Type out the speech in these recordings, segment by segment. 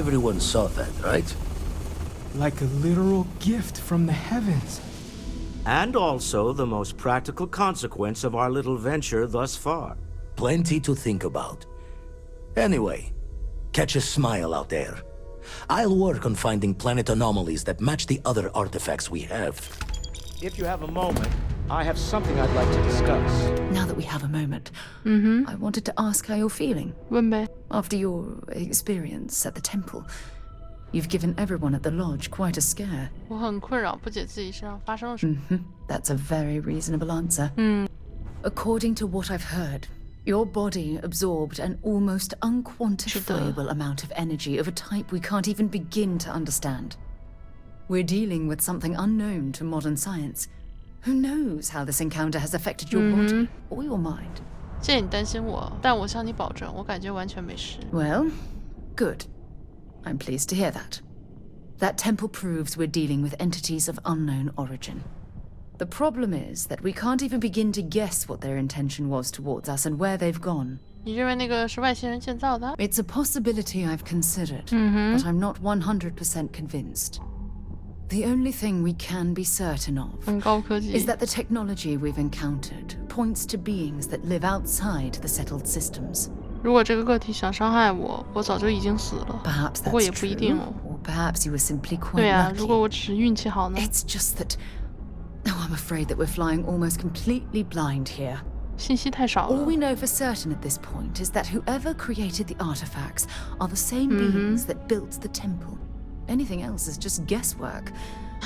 Everyone saw that, right? Like a literal gift from the heavens. And also the most practical consequence of our little venture thus far. Plenty to think about. Anyway, catch a smile out there. I'll work on finding planet anomalies that match the other artifacts we have. If you have a moment, I have something I'd like to discuss. Now that we have a moment, I wanted to ask how you're feeling. 问呗。 After your experience at the temple, you've given everyone at the lodge quite a scare. 我很困扰，不解自己身上发生了什么。That's a very reasonable answer. According to what I've heard, your body absorbed an almost unquantifiable amount of energy of a type we can't even begin to understand. We're dealing with something unknown to modern science. Who knows how this encounter has affected your body or your mind? 谢谢你担心我，但我向你保证，我感觉完全没事。 Well, good. I'm pleased to hear that. That temple proves we're dealing with entities of unknown origin. The problem is that we can't even begin to guess what their intention was towards us and where they've gone. 你认为那个是外星人建造的？ It's a possibility I've considered, but I'm not 100% convinced. The only thing we can be certain of 很高科技。 is that the technology we've encountered points to beings that live outside the settled systems. 如果这个个体想伤害我，我早就已经死了。 Perhaps 不过 that's 也不一定 true, 哦。 or perhaps you were simply quite 对啊， lucky. 如果我只是运气好呢？ It's just that... Oh, I'm afraid that we're flying almost completely blind here. 信息太少 All 了。 we know for certain at this point is that whoever created the artifacts are the same beings that built the temple. Anything else is just guesswork.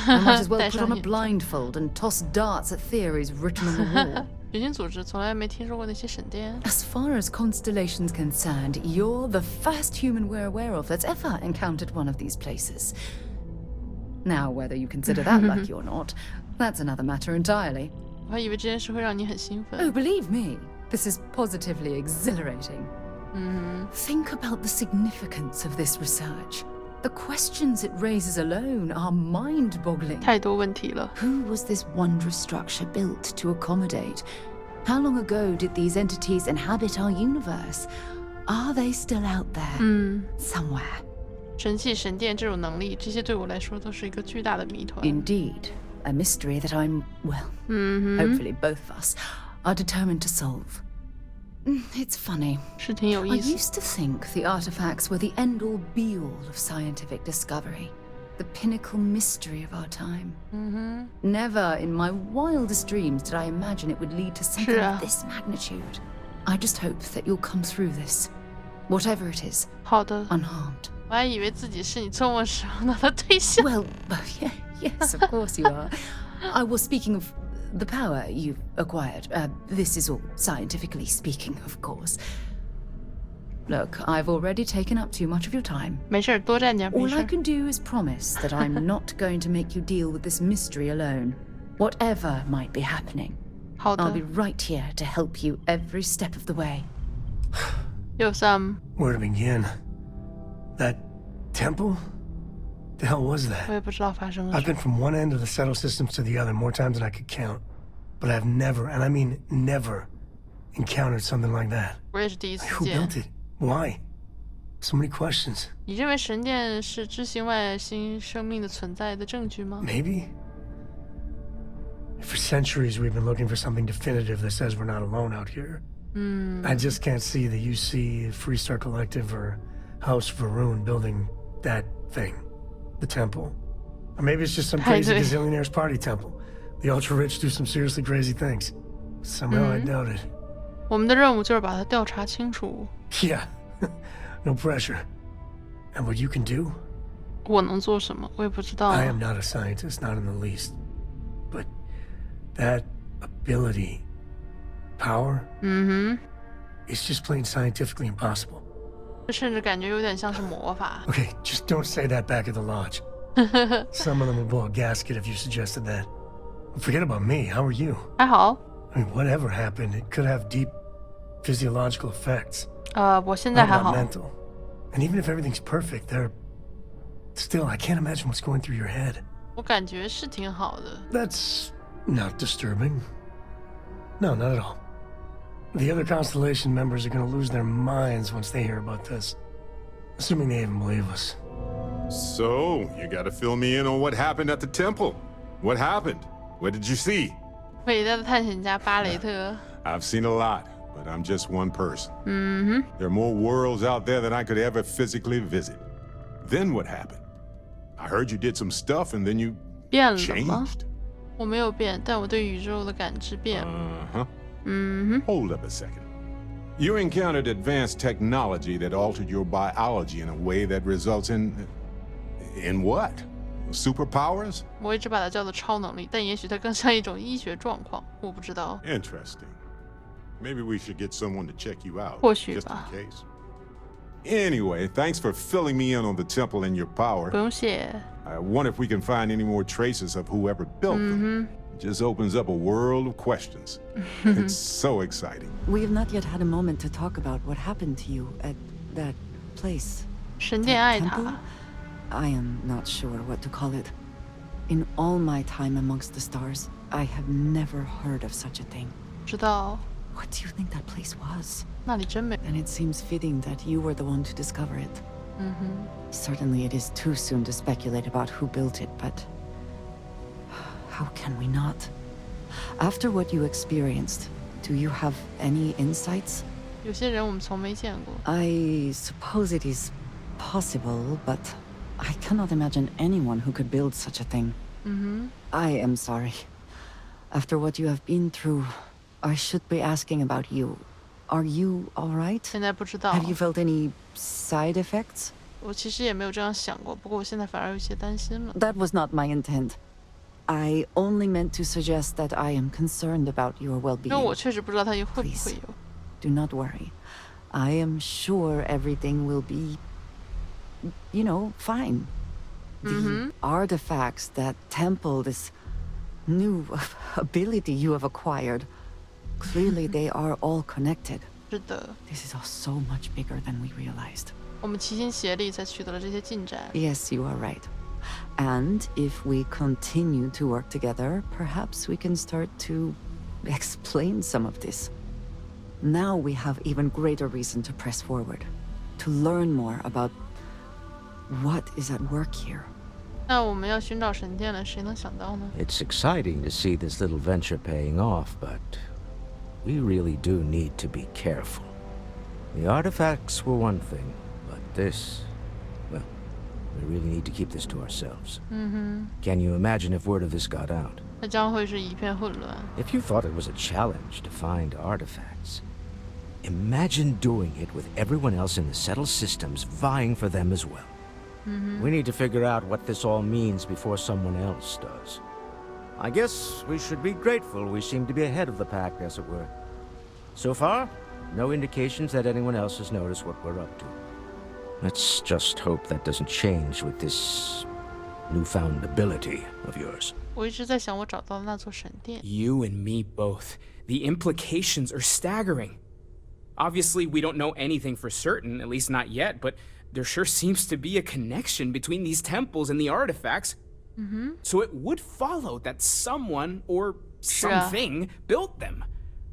I might as well put on a blindfold and toss darts at theories written on the wall. 原型组织从来没听说过那些神殿。 As far as Constellation's concerned, you're the first human we're aware of that's ever encountered one of these places. Now, whether you consider that lucky or not, that's another matter entirely. 我还以为这件事会让你很兴奋。 Oh, believe me, this is positively exhilarating. Think about the significance of this research. The questions it raises alone are mind-boggling. 太多问题了。 Who was this wondrous structure built to accommodate? How long ago did these entities inhabit our universe? Are they still out there? Somewhere. 神器、神殿这种能力，这些对我来说都是一个巨大的谜团。 Indeed, a mystery that I'm, well, hopefully both of us are determined to solve. It's funny. 是挺有 I 意思。 used to think the artifacts were the end-all be-all of scientific discovery, the pinnacle mystery of our time. Never in my wildest dreams did I imagine it would lead to something 是啊。 of this magnitude. I just hope that you'll come through this, whatever it is, 好的， unharmed. 我还以为自己是你做梦时候的对象。 Well, yes, of course you are. I was speaking of the power you've acquired. This is all scientifically speaking, of course. Look, I've already taken up too much of your time. 没事儿，多占点没 All 事 I 儿。 can do is promise that I'm not going to make you deal with this mystery alone. Whatever might be happening, 好 I'll 的 be right here to help you every step of the way. 有 some， Where to begin? That temple? The hell was 我 that? 也不知道发生了 I've 什 been 么。 from one end of the settled systems to the other more times than I could count. But I've never, and I mean never, encountered something like that. 我也是第一次 Who 见 built。it? Why? So many questions. 你认为神殿是知行外星生命的存在的证据吗？ Maybe? For centuries, we've been looking for something definitive that says we're not alone out here. I just can't see the UC, Freestar Collective, or House Varun building that thing. The temple. Or maybe it's just some crazy gazillionaire's party temple. The ultra-rich do some seriously crazy things. Somehow I doubt it. 我们的任务就是把它调查清楚。 Yeah. No pressure. And what you can do? 我能做什么？我也不知道啊。 I am not a scientist, not in the least. But that ability, power, it's just plain scientifically impossible. 甚至感觉有点像是魔法。 Okay, just don't say that back at the lodge. Some of them will blow a gasket if you suggested that. Forget about me. How are you? 还好， I mean, whatever happened, it could have deep physiological effects. 我现 Not 在还 about 好。 mental. And even if everything's perfect, still, I can't imagine what's going through your head. 我感觉是挺好的。 That's not disturbing. No, not at all. The other Constellation members are going to lose their minds once they hear about this. Assuming they even believe us. So, you gotta fill me in on what happened at the temple. What happened? What did you see? 伟大的探险家巴雷特。I've seen a lot, but I'm just one person. There are more worlds out there than I could ever physically visit. Then what happened? I heard you did some stuff and then you 变了吗？ changed. 我没有变，但我对宇宙的感知变了。Hold up a second. You encountered advanced technology that altered your biology in a way that results in what? Superpowers? 我一直把它叫做超能力，但也许它更像一种医学状况，我不知道。Interesting. Maybe we should get someone to check you out, 或许 just 吧。 in case. Anyway, thanks for filling me in on the temple and your power. 不用谢。 I wonder if we can find any more traces of whoever built them. It just opens up a world of questions. It's so exciting. We have not yet had a moment to talk about what happened to you at that place. 神殿爱 Temple? 塔。 I am not sure what to call it. In all my time amongst the stars, I have never heard of such a thing. 知道 What do you think that place was? 那里真美。 And it seems fitting that you were the one to discover it. Certainly it is too soon to speculate about who built it, but how can we not? After what you experienced, do you have any insights? 有些人我们从没见过。 I suppose it is possible, but I cannot imagine anyone who could build such a thing. I am sorry. After what you have been through, I should be asking about you. Are you all right? 现在不知道。 Have you felt any side effects? 我其实也没有这样想过，不过我现在反而有些担心了。 That was not my intent. I only meant to suggest that I am concerned about your 因为我 well-being. 确实不知道他会不会 Please. 有。 Do not worry. I am sure everything will be, fine. The artifacts, that temple, this new ability you have acquired, clearly they are all connected. 是的， This is all so much bigger than we realized. 我们齐心协力才取得了这些进展。 Yes, you are right. And if we continue to work together, perhaps we can start to explain some of this. Now we have even greater reason to press forward, to learn more about what is at work here. 那我们要寻找神殿了，谁能想到呢？ It's exciting to see this little venture paying off, but we really do need to be careful. The artifacts were one thing, but this, well, we really need to keep this to ourselves. Can you imagine if word of this got out? 那将会是一片混乱。 If you thought it was a challenge to find artifacts, imagine doing it with everyone else in the settled systems vying for them as well. We need to figure out what this all means before someone else does. I guess we should be grateful we seem to be ahead of the pack, as it were. So far, no indications that anyone else has noticed what we're up to. Let's just hope that doesn't change with this newfound ability of yours. 我一直在想，我找到了那座神殿。 You and me both. The implications are staggering. Obviously, we don't know anything for certain, at least not yet, but there sure seems to be a connection between these temples and the artifacts. So it would follow that someone or something built them.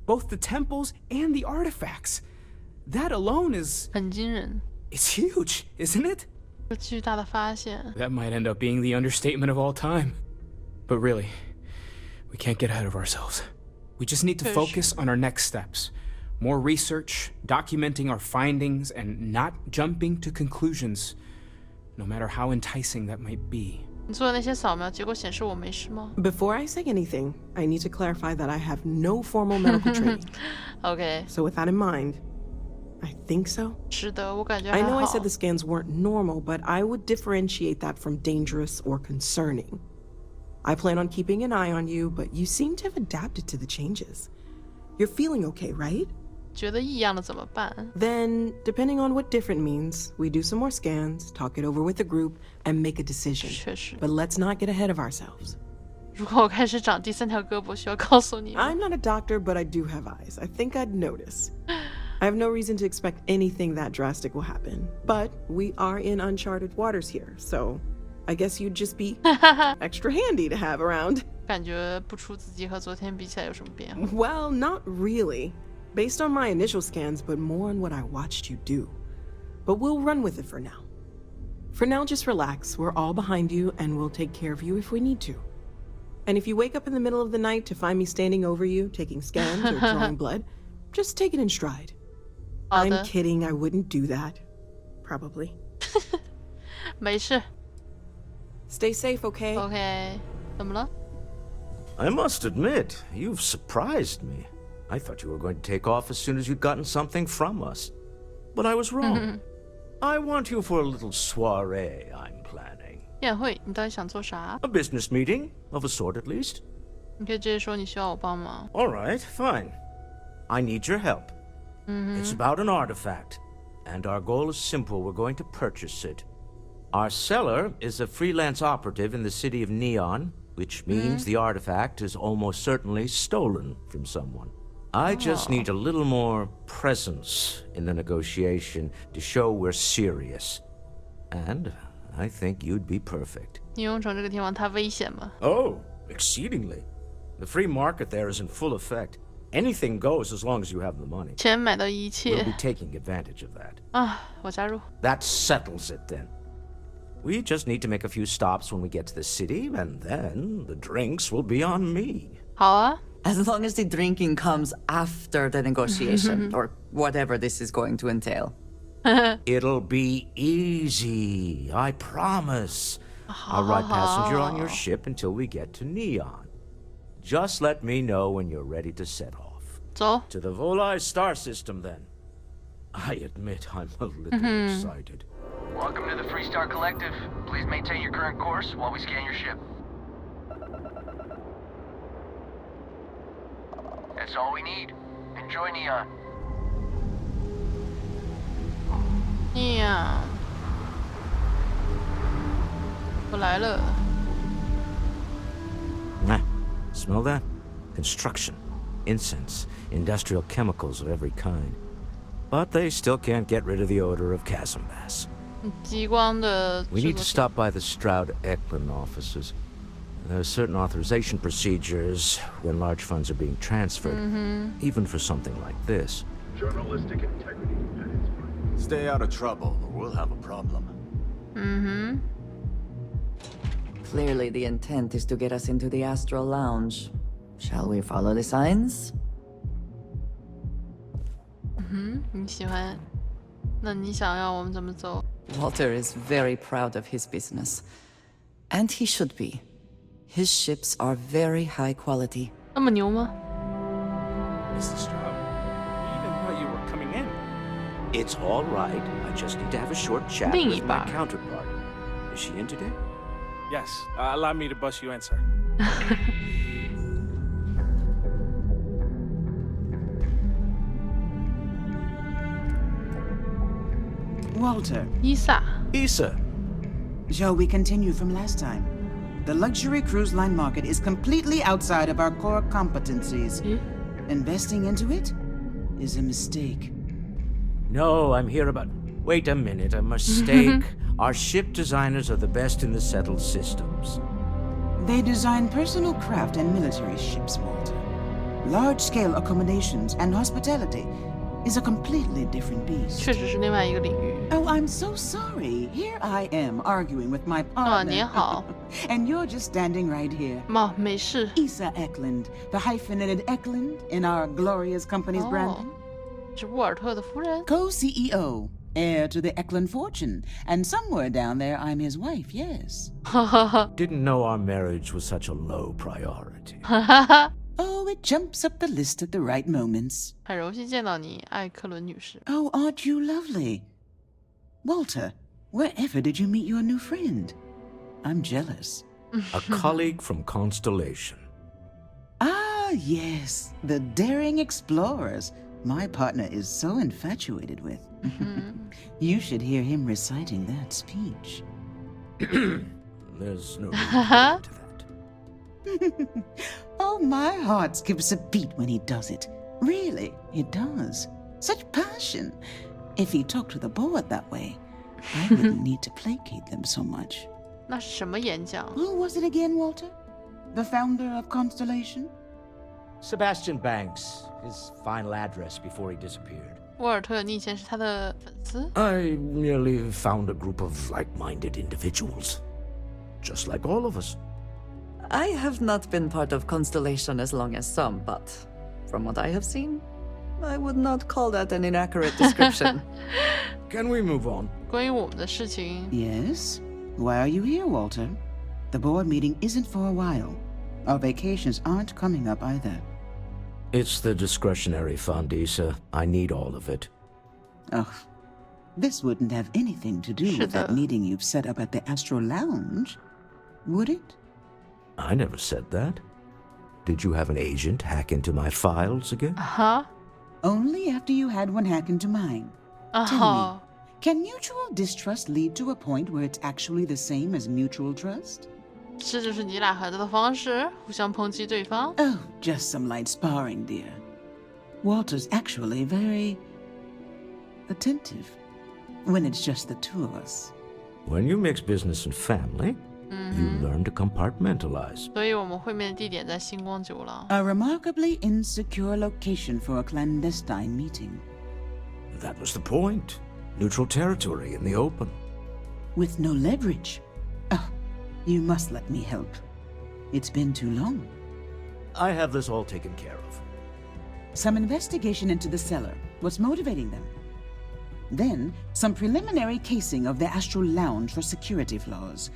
Both the temples and the artifacts. That alone is... 很惊人， it's huge, isn't it? 是巨大的发现。 That might end up being the understatement of all time. But really, we can't get ahead of ourselves. We just need to Push. focus on our next steps. More research, documenting our findings, and not jumping to conclusions, no matter how enticing that might be. 你做的那些扫描，结果显示我没事吗 Before I say anything, I need to clarify that I have no formal medical training. ？OK， So with that in mind, I think so. 是的，我感觉 I 还 know I 好 said the。scans weren't normal, but I would differentiate that from dangerous or concerning. I plan on keeping an eye on you, but you seem to have adapted to the changes. You're feeling okay, right? 觉得异样了怎么办？ Then, depending on what different means, we do some more scans, talk it over with the group, and make a decision. 确实， But let's not get ahead of ourselves. 如果我开始长第三条胳膊，需要告诉你吗 I'm not a doctor, but I do have eyes. I think I'd notice. I have no reason to expect anything that drastic will happen. But we are in uncharted waters here, so I guess you'd just be extra handy to have around. 感觉不出自己和昨天比起来有什么变化。 Well, not really. Based on my initial scans, but more on what I watched you do. But we'll run with it for now. For now, just relax. We're all behind you, and we'll take care of you if we need to. And if you wake up in the middle of the night to find me standing over you, taking scans or drawing blood, just take it in stride. I'm kidding. I wouldn't do that. Probably. 没事。 Stay safe, okay? OK， 怎么了？ I must admit, you've surprised me. I thought you were going to take off as soon as you'd gotten something from us. But I was wrong. I want you for a little soiree I'm planning. 宴会，你到底想做啥？ A business meeting, of a sort at least. 你可以直接说你需要我帮忙。 All right, fine. I need your help. It's about an artifact, and our goal is simple. We're going to purchase it. Our seller is a freelance operative in the city of Neon, which means the artifact is almost certainly stolen from someone. I just need a little more presence in the negotiation to show we're serious. And I think you'd be perfect. 你用城这个地方它危险吗？ Oh, exceedingly. The free market there is in full effect. Anything goes as long as you have the money. 钱买到一切。 We'll be taking advantage of that. 啊，我加入。 That settles it then. We just need to make a few stops when we get to the city, and then the drinks will be on me. 好啊。 As long as the drinking comes after the negotiation, or whatever this is going to entail. It'll be easy, I promise. I'll ride passenger on your ship until we get to Neon. Just let me know when you're ready to set off. 走。 To the Volai star system, then. I admit I'm a little excited. Welcome to the Freestar Collective. Please maintain your current course while we scan your ship. That's all we need. Enjoy Neon. 呀，我来了。 Smell that? Construction, incense, industrial chemicals of every kind. But they still can't get rid of the odor of chasm bass. 激光的。 We need to stop by the Stroud Eklund offices. There are certain authorization procedures when large funds are being transferred, even for something like this. Journalistic integrity at its finest. Stay out of trouble, or we'll have a problem. Clearly the intent is to get us into the Astral Lounge. Shall we follow the signs? 你喜欢？那你想要我们怎么走？ Walter is very proud of his business. And he should be. His ships are very high quality. 那么牛吗？ Mr. Stroud, we even thought you were coming in. It's all right. I just need to have a short chat with my counterpart. Is she in today? Yes, allow me to bust you in, sir. Walter. Isa. Shall we continue from last time? The luxury cruise line market is completely outside of our core competencies. Investing into it is a mistake. No, I'm here about... Wait a minute, a mistake. Our ship designers are the best in the settled systems. They design personal craft and military ships, Walter. Large-scale accommodations and hospitality is a completely different beast. 确实是另外一个领域。 Oh, I'm so sorry. Here I am arguing with my partner. 你好。 And you're just standing right here. 没事。 Isa Eklund, the hyphenated Eklund in our glorious company's branding. 是沃尔特的夫人。 Co-CEO, heir to the Eklund fortune, and somewhere down there I'm his wife, yes. Didn't know our marriage was such a low priority. Oh, it jumps up the list at the right moments. 很荣幸见到你，艾克伦女士。 Oh, aren't you lovely? Walter, wherever did you meet your new friend? I'm jealous. A colleague from Constellation. Ah, yes, the daring explorers my partner is so infatuated with. You should hear him reciting that speech. There's no reason to that. Oh, my heart skips a beat when he does it. Really, it does. Such passion. If he talked to the board that way, I wouldn't need to placate them so much. 那是什么演讲？ Who was it again, Walter? The founder of Constellation? Sebastian Banks, his final address before he disappeared. 沃尔特，你以前是他的粉丝？ I merely found a group of like-minded individuals, just like all of us. I have not been part of Constellation as long as some, but from what I have seen, I would not call that an inaccurate description. Can we move on? 关于我们的事情。 Yes? Why are you here, Walter? The board meeting isn't for a while. Our vacations aren't coming up either. It's the discretionary fund, Issa. I need all of it. Oh, this wouldn't have anything to do with that meeting you've set up at the Astro Lounge, would it? I never said that. Did you have an agent hack into my files again? Only after you had one hack into mine. Tell me, can mutual distrust lead to a point where it's actually the same as mutual trust? 这就是你俩合作的方式，互相抨击对方。 Oh, just some light sparring, dear. Walter's actually very attentive when it's just the two of us. When you mix business and family, you learn to compartmentalize. 所以我们会面的地点在星光酒廊。 A remarkably insecure location for a clandestine meeting. That was the point. Neutral territory in the open. With no leverage. Oh, you must let me help. It's been too long. I have this all taken care of. Some investigation into the cellar. What's motivating them? Then, some preliminary casing of the Astral Lounge for security flaws.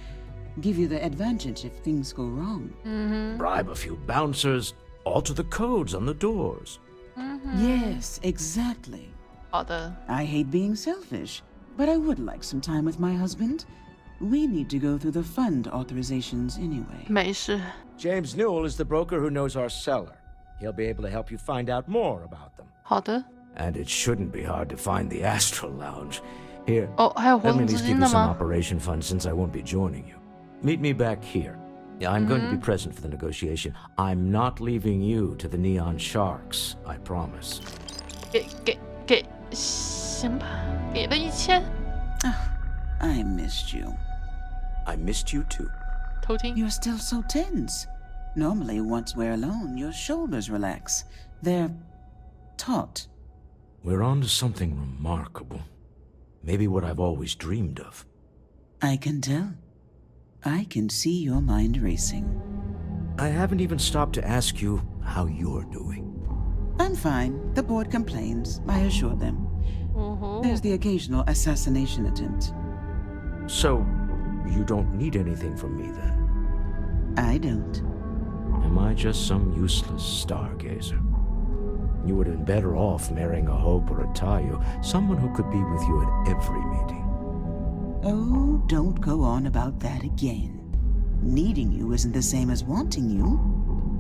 Give you the advantage if things go wrong. Bribe a few bouncers, alter the codes on the doors. Yes, exactly. 好的。 I hate being selfish, but I would like some time with my husband. We need to go through the fund authorizations anyway. 没事。 James Newell is the broker who knows our cellar. He'll be able to help you find out more about them. 好的。 And it shouldn't be hard to find the Astral Lounge. Here, 哦，还有活 let me 动 at 资 least 金 give 的 you some 吗？ operation funds since I won't be joining you. Meet me back here. Yeah, I'm going to be present for the negotiation. I'm not leaving you to the Neon Sharks, I promise. 给，行吧，给了1000。 I missed you. I missed you too. 偷听。 You're still so tense. Normally, once we're alone, your shoulders relax. They're taut. We're on to something remarkable. Maybe what I've always dreamed of. I can tell. I can see your mind racing. I haven't even stopped to ask you how you're doing. I'm fine. The board complains, I assure them. There's the occasional assassination attempt. So, you don't need anything from me then? I don't. Am I just some useless stargazer? You would have been better off marrying a Hope or a Tayo, someone who could be with you at every meeting. Oh, don't go on about that again. Needing you isn't the same as wanting you.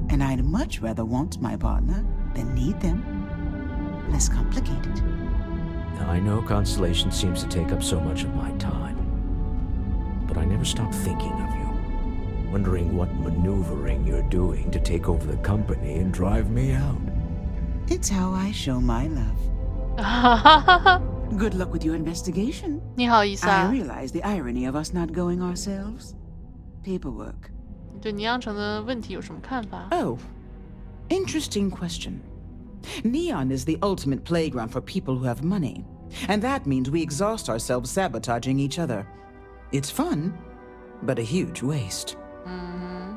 And I'd much rather want my partner than need them. Less complicated. Now, I know Constellation seems to take up so much of my time. But I never stop thinking of you, wondering what maneuvering you're doing to take over the company and drive me out. It's how I show my love. Good luck with your investigation. 你好，伊 I 萨。 realize the irony of us not going ourselves. Paperwork. 你对倪阳城的问题有什么看法？ Oh, interesting question. Neon is the ultimate playground for people who have money, and that means we exhaust ourselves sabotaging each other. It's fun, but a huge waste.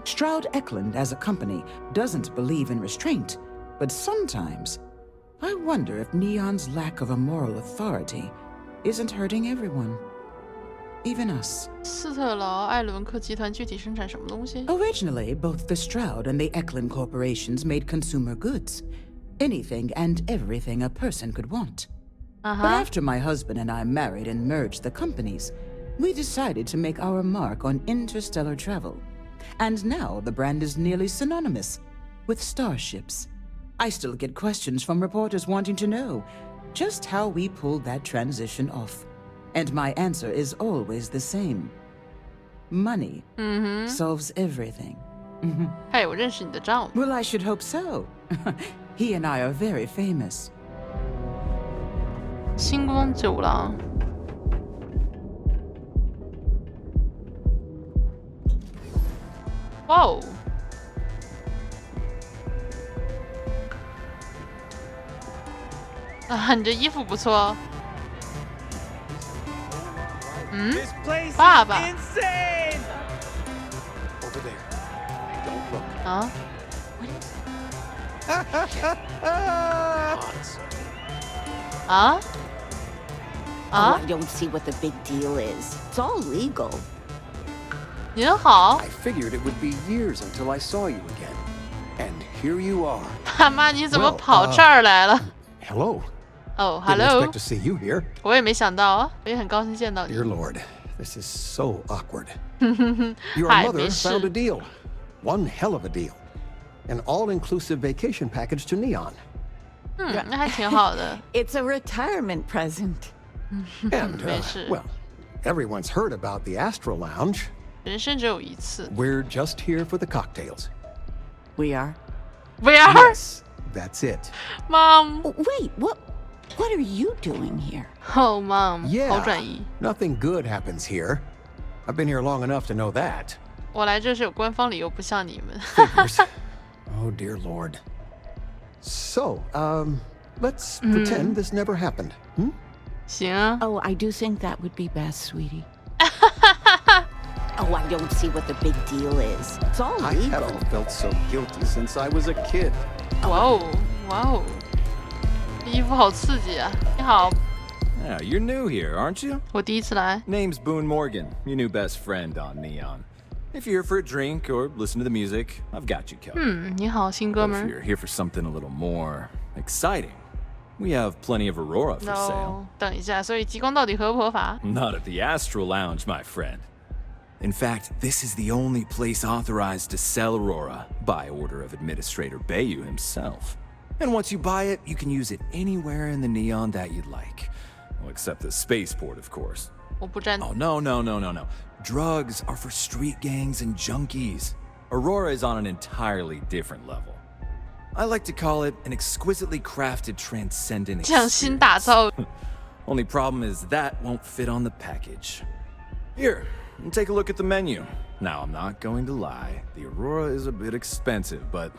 Stroud Eklund, as a company, doesn't believe in restraint, but sometimes I wonder if Neon's lack of a moral authority isn't hurting everyone, even us. 斯特劳艾伦克集团具体生产什么东西？ Originally, both the Stroud and the Eklund corporations made consumer goods. Anything and everything a person could want. But after my husband and I married and merged the companies, we decided to make our mark on interstellar travel. And now the brand is nearly synonymous with starships. I still get questions from reporters wanting to know just how we pulled that transition off. And my answer is always the same. Money solves everything. 还有认识你的丈夫。 Well, I should hope so. He and I are very famous. 星光酒廊。哇哦！啊，你这衣服不错哦。嗯，爸爸。啊？啊？ Oh, I don't see what the big deal is. It's all legal. 您好。 I figured it would be years until I saw you again. And here you are. 爸妈，你怎么跑这儿来了 Hello. 哦 Didn't，Hello。 expect to see you here. 我也没想到啊，我也很高兴见到你。 Dear Lord, this is so awkward. Your 嗨， mother 没事。 found a deal. One hell of a deal. An all-inclusive vacation package to Neon. 那还挺好的。 It's a retirement present. And, 没事。 well, everyone's heard about the Astro Lounge. 人生只有一次。 We're just here for the cocktails. We are. We are. Yes, that's it. Mom. Wait, what are you doing here? Oh, Mom. 好 Yeah, 转移。 nothing good happens here. I've been here long enough to know that. 我来这是有官方理由，不像你们。 Figures. Oh, dear Lord. So, let's pretend this never happened. 行啊。 Oh, I do think that would be best, sweetie. Oh, I don't see what the big deal is. It's all I legal. haven't felt so guilty since I was a kid. 哇哦，哇哦，衣服好刺激啊！你好， Yeah, you're new here, aren't you? 我第一次来。 Name's Boone Morgan, your new best friend on Neon. If you're here for a drink or listen to the music, I've got you covered. 你好，新哥 But 们 if 儿。 you're here for something a little more exciting, we have plenty of Aurora for sale. No，等一下，所以激光到底合不合法？ Not at the Astral Lounge, my friend. In fact, this is the only place authorized to sell Aurora by order of Administrator Bayou himself. And once you buy it, you can use it anywhere in the Neon that you'd like. Well, except the spaceport, of course. 我不占。 Oh, no. Drugs are for street gangs and junkies. Aurora is on an entirely different level. I like to call it an exquisitely crafted transcendent 匠心打造。 Only problem is that won't fit on the package. Here, take a look at the menu. Now, I'm not going to lie. The Aurora is a bit expensive, but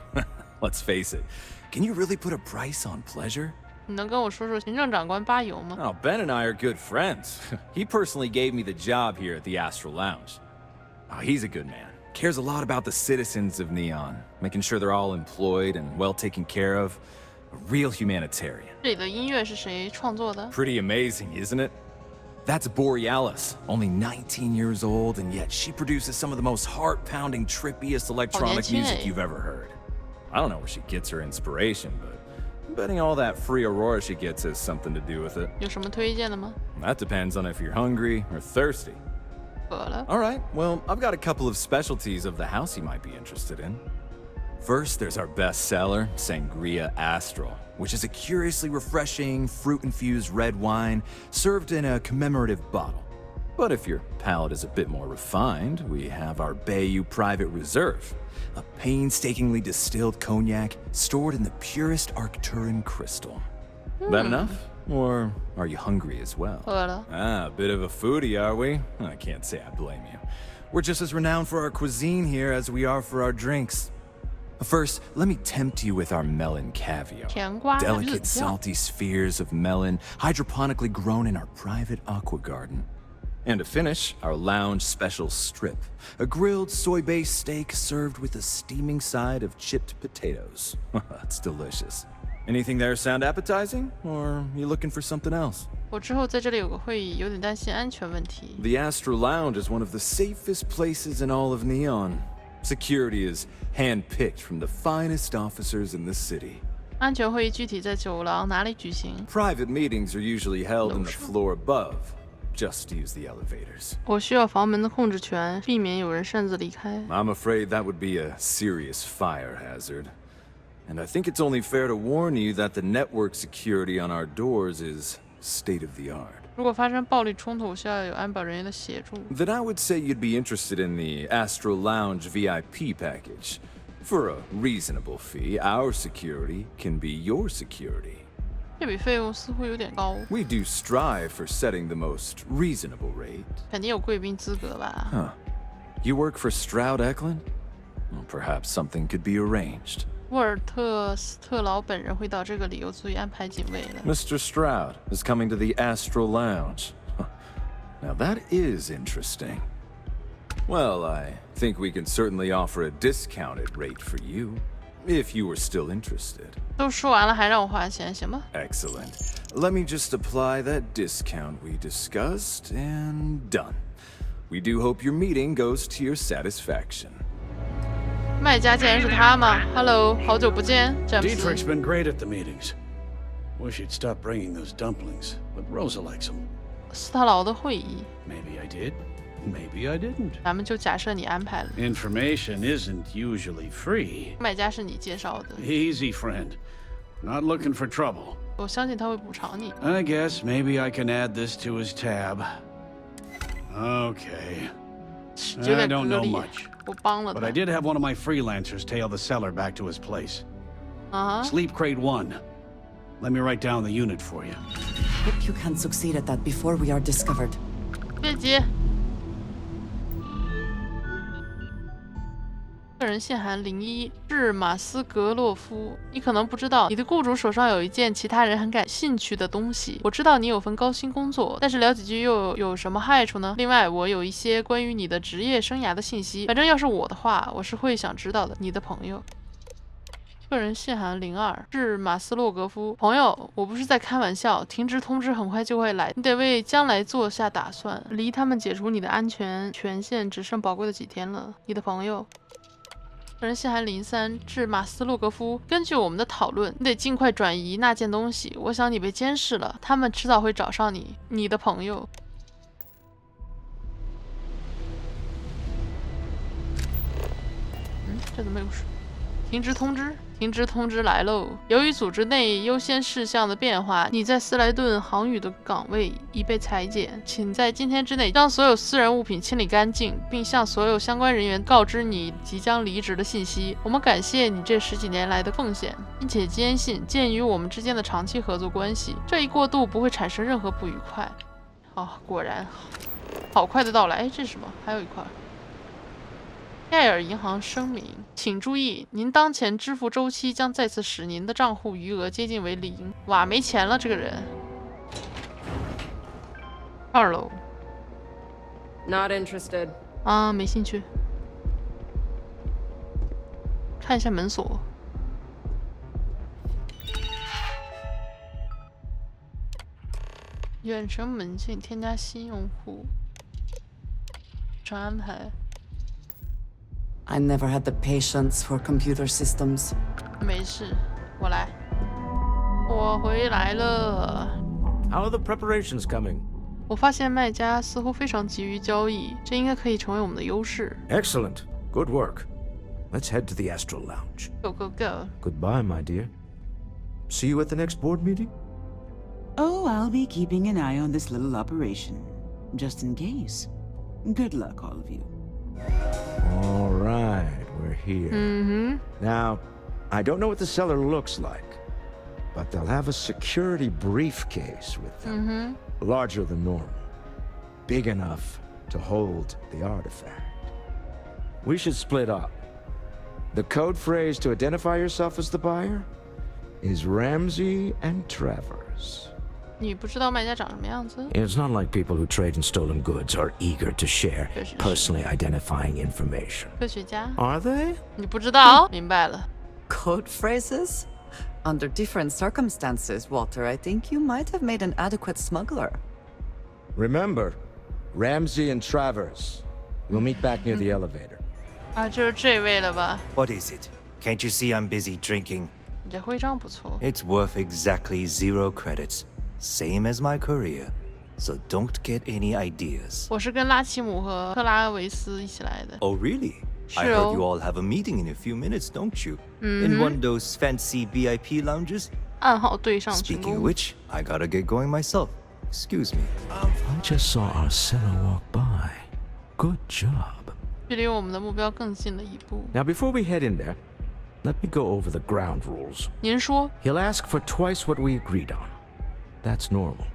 let's face it. Can you really put a price on pleasure? 你能跟我说说行政长官巴油吗？ Oh, Ben and I are good friends. He personally gave me the job here at the Astral Lounge. Oh, he's a good man. Cares a lot about the citizens of Neon, making sure they're all employed and well taken care of. A real humanitarian. 这里的音乐是谁创作的？ Pretty amazing, isn't it? That's Borealis, only 19 years old, and yet she produces some of the most heart-pounding, trippiest electronic music you've ever heard. I don't know where she gets her inspiration, but I'm betting all that free Aurora she gets has something to do with it. 有什么推荐的吗？ That depends on if you're hungry or thirsty. 饿了。 All right, well, I've got a couple of specialties of the house you might be interested in. First, there's our best seller, Sangria Astral, which is a curiously refreshing, fruit-infused red wine served in a commemorative bottle. But if your palate is a bit more refined, we have our Bayou Private Reserve, a painstakingly distilled cognac stored in the purest Arcturan crystal. That enough? Or are you hungry as well? 饿了。 Ah, a bit of a foodie, are we? I can't say I blame you. We're just as renowned for our cuisine here as we are for our drinks. First, let me tempt you with our melon caviar. 甜瓜。 Delicate, salty spheres of melon, hydroponically grown in our private aqua garden. And to finish, our lounge special strip, a grilled soy-based steak served with a steaming side of chipped potatoes. It's delicious. Anything there sound appetizing, or you looking for something else? 我之后在这里有个会议，有点担心安全问题。 The Astral Lounge is one of the safest places in all of Neon. Security is handpicked from the finest officers in the city. 安全会议具体在走廊哪里举行？ Private meetings are usually held in the floor above. Just use the elevators. 我需要房门的控制权，避免有人擅自离开。 I'm afraid that would be a serious fire hazard. And I think it's only fair to warn you that the network security on our doors is state of the art. 如果发生暴力冲突，需要有安保人员的协助。 Then I would say you'd be interested in the Astral Lounge VIP package. For a reasonable fee, our security can be your security. 这笔费用似乎有点高。 We do strive for setting the most reasonable rate. 肯定有贵宾资格吧？ You work for Stroud Eklund? Well, perhaps something could be arranged. 沃尔特·斯特劳本人会到这个里有足以安排警卫了。Mr. Stroud is coming to the Astral Lounge. Now that is interesting. Well, I think we can certainly offer a discounted rate for you, if you were still interested. 都说完了还让我花钱，行吗？ Excellent. Let me just apply that discount we discussed, and done. We do hope your meeting goes to your satisfaction. 卖家竟然是他吗 ？Hello， 好久不见，詹姆斯。 Dietrich's been great at the meetings. Wish he'd stop bringing those dumplings, but Rosa likes them. 斯特劳的会议， Maybe I did, maybe I didn't. 咱们就假设你安排了。 Information isn't usually free. 卖家是你介绍的， Easy, friend. Not looking for trouble. 我相信他会补偿你。 I guess maybe I can add this to his tab. Okay. 有 I 点 don't 割 know 裂 much. 我帮了 But 他 I。did have one of my freelancers tail the seller back to his place. 啊哈， Sleep crate 1. Let me write down the unit for you. Hope you can succeed at that before we are discovered. 别急。个人信函01致马斯格洛夫，你可能不知道，你的雇主手上有一件其他人很感兴趣的东西。我知道你有份高薪工作，但是聊几句又有什么害处呢？另外，我有一些关于你的职业生涯的信息，反正要是我的话，我是会想知道的。你的朋友。个人信函02致马斯洛格夫，朋友，我不是在开玩笑，停职通知很快就会来，你得为将来做下打算。离他们解除你的安全权限只剩宝贵的几天了。你的朋友。个人信函03致马斯洛格夫，根据我们的讨论，你得尽快转移那件东西。我想你被监视了，他们迟早会找上你。你的朋友。这怎么有水？停职通知。停职通知来喽！由于组织内优先事项的变化，你在斯莱顿航宇的岗位已被裁减，请在今天之内将所有私人物品清理干净，并向所有相关人员告知你即将离职的信息。我们感谢你这10几年来的奉献，并且坚信，鉴于我们之间的长期合作关系，这一过渡不会产生任何不愉快。果然，好快的到来。哎，这是什么？还有一块。盖尔银行声明，请注意，您当前支付周期将再次使您的账户余额接近为0。哇，没钱了，这个人。2楼。Not interested. 啊，没兴趣。看一下门锁。远程门禁，添加新用户。常安排。I never had the patience for computer systems. 没事，我来。我回来了。 How are the preparations coming? 我发现卖家似乎非常急于交易，这应该可以成为我们的优势。 Excellent. Good work. Let's head to the Astral Lounge. Go, go, go. Goodbye, my dear. See you at the next board meeting? Oh, I'll be keeping an eye on this little operation, just in case. Good luck, all of you. All right, we're here. Now, I don't know what the seller looks like, but they'll have a security briefcase with them. Larger than normal. Big enough to hold the artifact. We should split up. The code phrase to identify yourself as the buyer is Ramsey and Travers. 你不知道卖家长什么样子？ It's not like people who trade in stolen goods are eager to share personally identifying information. 科学家 Are they? 你不知道？明白了。 Code phrases? Under different circumstances, Walter, I think you might have made an adequate smuggler. Remember, Ramsey and Travers. We'll meet back near the elevator. 啊，就是这位了吧？ What is it? Can't you see I'm busy drinking? 你这徽章不错。 It's worth exactly 0 credits. Same as my career. So don't get any ideas. 我是跟拉奇姆和克拉维斯一起来的。 Oh, really? I heard you all have a meeting in a few minutes, don't you? In one of those fancy VIP lounges? 暗号对上成 Speaking of 功。 which, I gotta get going myself. Excuse me. I just saw our seller walk by. Good job. 距离我们的目标更近了一步。 Now, before we head in there, let me go over the ground rules. 您说 He'll ask for twice what we agreed on. That's normal.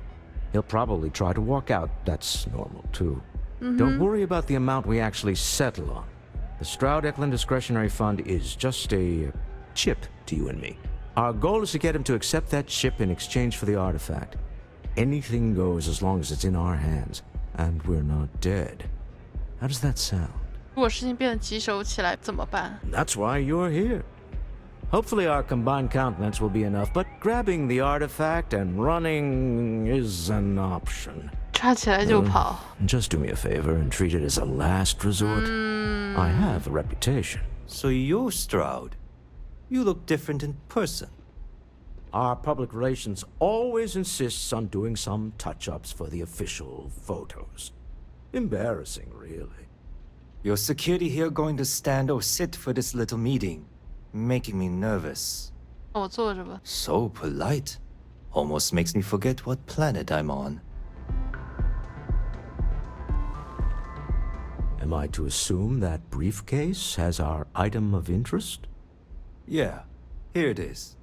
He'll probably try to walk out. That's normal, too. Don't worry about the amount we actually settle on. The Stroud-Eklund Discretionary Fund is just a chip to you and me. Our goal is to get him to accept that chip in exchange for the artifact. Anything goes as long as it's in our hands, and we're not dead. How does that sound? 如果事情变得棘手起来怎么办？ That's why you're here. Hopefully our combined countenance will be enough, but grabbing the artifact and running is an option. 抓起来就跑。 Just do me a favor and treat it as a last resort. I have a reputation. So you're Stroud. You look different in person. Our public relations always insists on doing some touch-ups for the official photos. Embarrassing, really. Your security here going to stand or sit for this little meeting, making me nervous. 我坐着吧。 So polite. Almost makes me forget what planet I'm on. Am I to assume that briefcase has our item of interest? Yeah, here it is.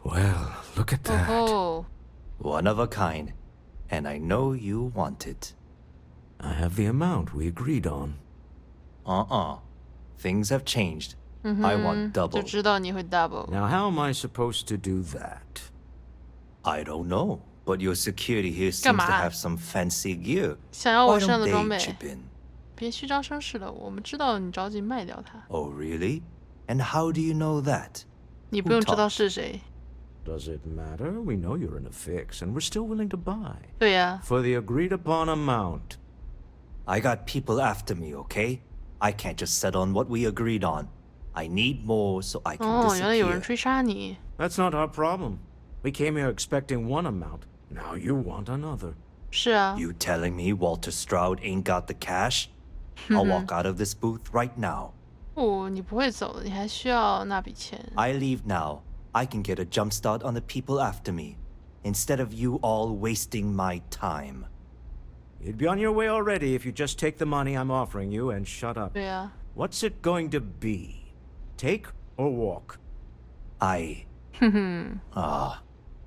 Well, look at that. Oh. One of a kind. And I know you want it. I have the amount we agreed on. Things have changed. I want double. 就知道你会 double. Now, how am I supposed to do that? I don't know, but your security here seems to have some fancy gear. 想要我 Why 身上 don't 的装 they 备？ chip in? 别虚张声势了，我们知道你着急卖掉它。 Oh, really? And how do you know that? 你不用知道是谁。 Does it matter? We know you're in a fix, and we're still willing to buy. 对呀。 For the agreed-upon amount. I got people after me, okay? I can't just settle on what we agreed on. I need more so I can 哦，原来有人 disappear. 追杀你。 That's not our problem. We came here expecting one amount. Now you want another. 是啊。 You telling me Walter Stroud ain't got the cash? I'll walk out of this booth right now. 不，你不会走的，你还需要那笔钱。 I leave now. I can get a jump start on the people after me, instead of you all wasting my time. You'd be on your way already if you just take the money I'm offering you and shut up. 对啊。 What's it going to be? Take or walk? I...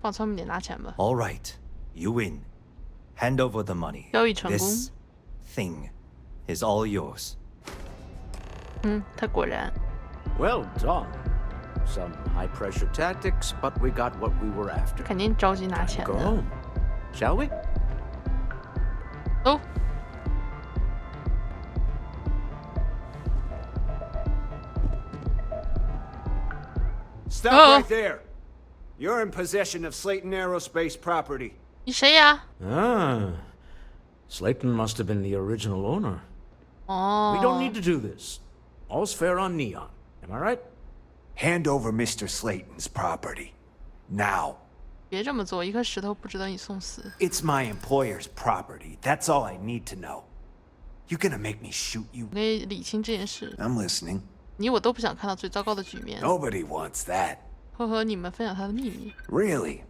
放聪明点，拿钱吧。 All right. You win. Hand over the money. 交易成功。 This thing is all yours. 他果然。 Well done. Some high-pressure tactics, but we got what we were after. 肯定着急拿钱 Go 的。 home. Shall we? 哦。 Stop right there. You're in possession of Slayton Aerospace property. 你谁呀？ Ah. Slayton must have been the original owner. 哦。 We don't need to do this. All's fair on Neon. Am I right? Hand over Mr. Slayton's property. Now. 别这么做，一颗石头不值得你送死。 It's my employer's property. That's all I need to know. You gonna make me shoot you? 我可以理清这件事。 I'm listening. 你我都不想看到最糟糕的局面。 Nobody wants that. 会和你们分享他的秘密。 Really?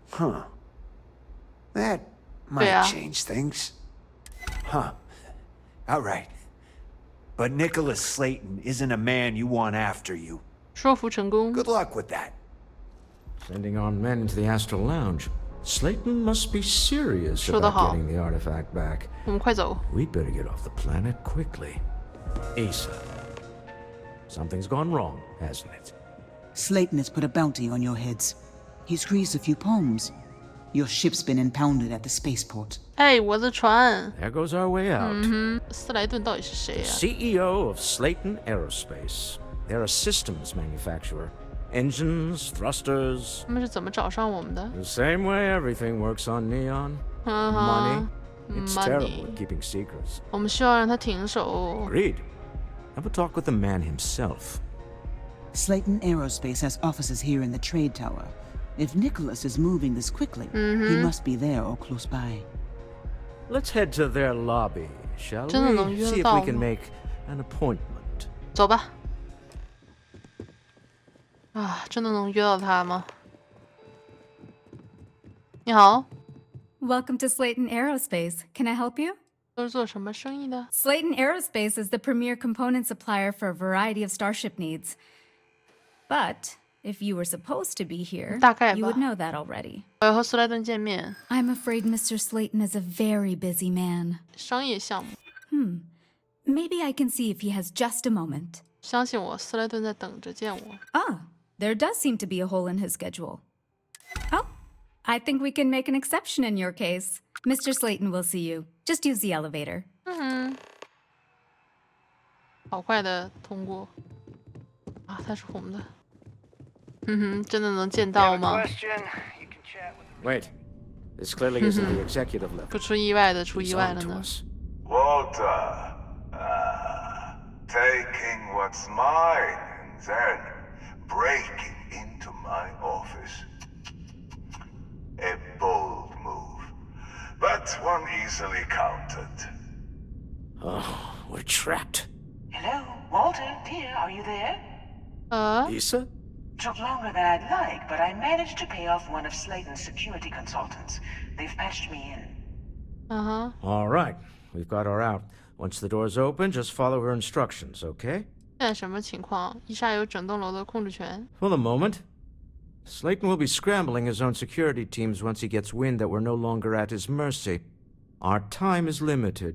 Huh. That might change things. Huh. All right. But Nicholas Slayton isn't a man you want after you. 说服成功。 Good luck with that. Sending our men into the Astral Lounge. Slayton must be serious 说得 about 好。 getting the artifact back. 我们快走。 We'd better get off the planet quickly. Asa. Something's gone wrong, hasn't it? Slayton has put a bounty on your heads. He's greased a few palms. Your ship's been impounded at the spaceport. 哎，我的船。 There goes our way out. 斯莱顿到底是谁呀？ CEO of Slayton Aerospace. They're a systems manufacturer. Engines, thrusters. 他们是怎么找上我们的 The same way everything works on Neon. Money. It's terrible at keeping secrets. 我们需要让他停手。 Agreed. Have a talk with the man himself. Slayton Aerospace has offices here in the trade tower. If Nicholas is moving this quickly, he must be there or close by. Let's head to their lobby, shall 真的能 we? 约 See 得 if 到 we can 吗？ make an appointment. 走吧。啊，真的能约到他吗？你好。 Welcome to Slayton Aerospace. Can I help you? 都是做什么生意的？ Slayton Aerospace is the premier component supplier for a variety of starship needs. But if you were supposed to be here, 大概吧。 you would know that already. 我要和斯莱顿见面。 I'm afraid Mr. Slayton is a very busy man. 商业项目。 Maybe I can see if he has just a moment. 相信我，斯莱顿在等着见我。Ah, there does seem to be a hole in his schedule. Oh, I think we can make an exception in your case. Mr. Slayton will see you. Just use the elevator. 好快的通过啊！它是红的。真的能见到吗？ Wait, this clearly isn't the executive level. 不出意外的出意外了呢。Walter, taking what's mine and then breaking into my office. A bold move, but one easily countered. Oh, we're trapped. Hello, Walter, dear, are you there? Lisa? Took longer than I'd like, but I managed to pay off one of Slayton's security consultants. They've patched me in. All right, we've got her out. Once the doors open, just follow her instructions, okay? 现在什么情况？伊莎有整栋楼的控制权。 For the moment, Slayton will be scrambling his own security teams once he gets wind that we're no longer at his mercy. Our time is limited.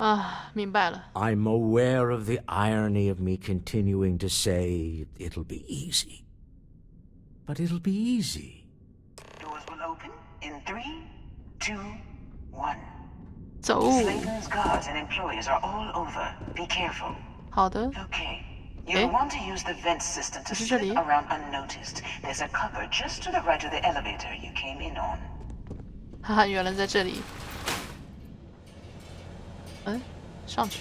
明白了。 I'm aware of the irony of me continuing to say it'll be easy. But it'll be easy. Doors will open in 3, 2, 1. 走。 Slayton's guards and employees are all over. Be careful. 好的。 Okay. You'll want to use the vent system to slip around unnoticed. There's a cupboard just to the right of the elevator you came in on. 哈哈，原来在这里。上去。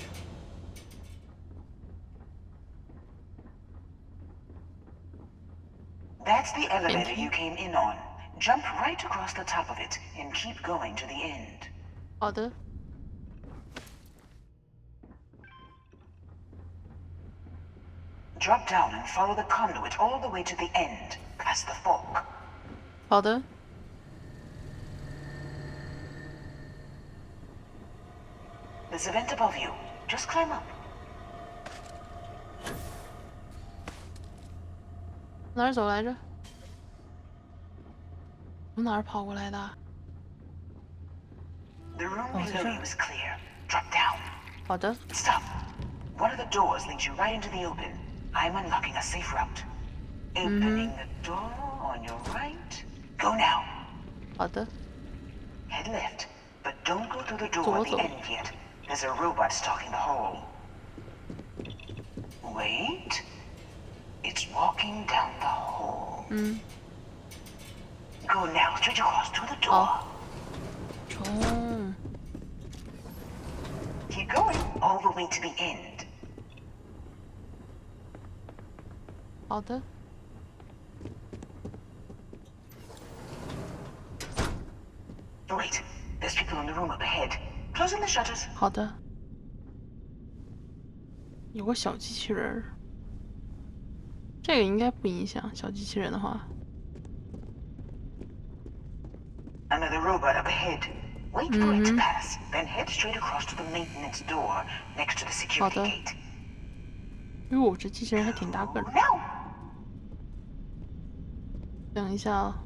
That's the elevator you came in on. Jump right across the top of it and keep going to the end. 好的。 Drop down and follow the conduit all the way to the end, past the fork. 好的。 There's a vent above you. Just climb up. 哪儿走来着？从哪儿跑过来的？ The room below you is clear. Drop down. 好的。 Stop. One of the doors leads you right into the open. I'm unlocking a safe route. Opening the door on your right. Go now. 好的。 Head left, but don't go through the door at the end yet. There's a robot stalking the hall. Wait. It's walking down the hall. Go now, straight across to the door. Keep going all the way to the end. 好的。 Wait, there's people in the room up ahead. Closing the shutters. 好的。有个小机器人儿。 这个应该不影响小机器人的话。 Another robot up ahead. Wait for it to pass, then head straight across to the maintenance door next to the security gate. 哟，这机器人还挺大个的。等一下啊，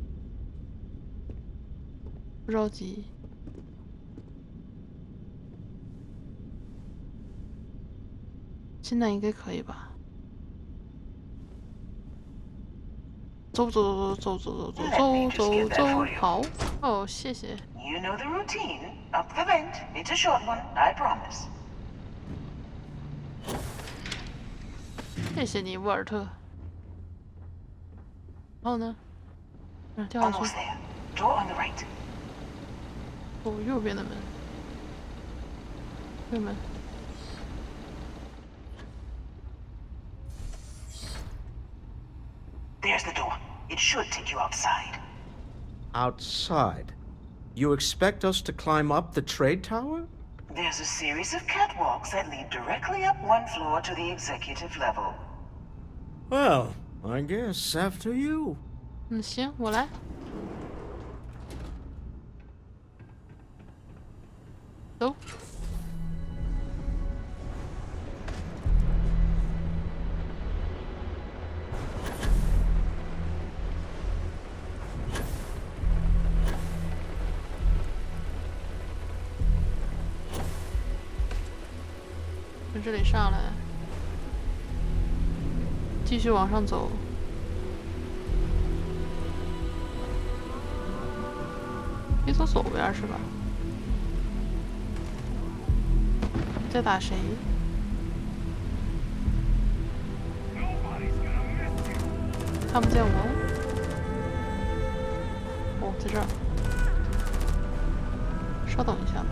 不着急。现在应该可以吧？ 走，好。哦，谢谢。 You know the routine. Up the vent. It's a short one, I promise. 谢谢你，沃尔特。然后呢？跳下去。 Almost there. Door on the right. 哦，右边的门。右门。 There's the door. It should take you outside. Outside? You expect us to climb up the trade tower? There's a series of catwalks that lead directly up one floor to the executive level. Well, I guess after you. 行，我来。走。从这里上来。继续往上走。可以走左边是吧？在打谁？看不见我。哦，在这儿。稍等一下吧，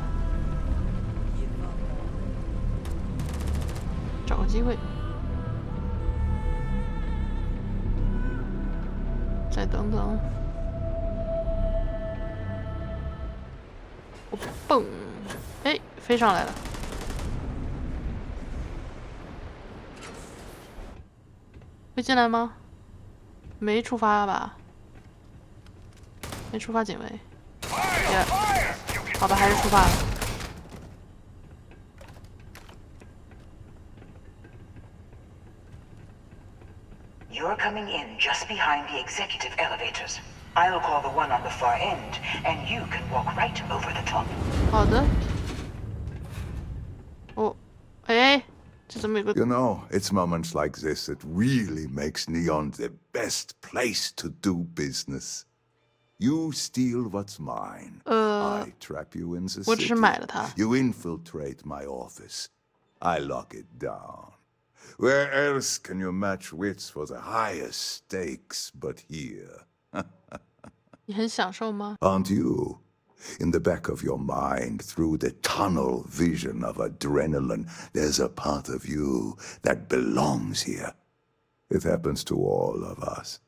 找个机会。再等等。我蹦，哎，飞上来了。会进来吗？没触发吧？没触发警卫。好吧，还是触发了。You're coming in just behind the executive elevators. I'll call the one on the far end, and you can walk right over the top. 好的。哦，哎，这怎么有个 You know, it's moments like this that really makes Neon the best place to do business. You steal what's mine. I trap you in the 我只是 city. 买了它。You infiltrate my office. I lock it down. Where else can you match wits for the highest stakes but here? 你很享受吗？ Aren't you? In the back of your mind, through the tunnel vision of adrenaline, there's a part of you that belongs here. It happens to all of us.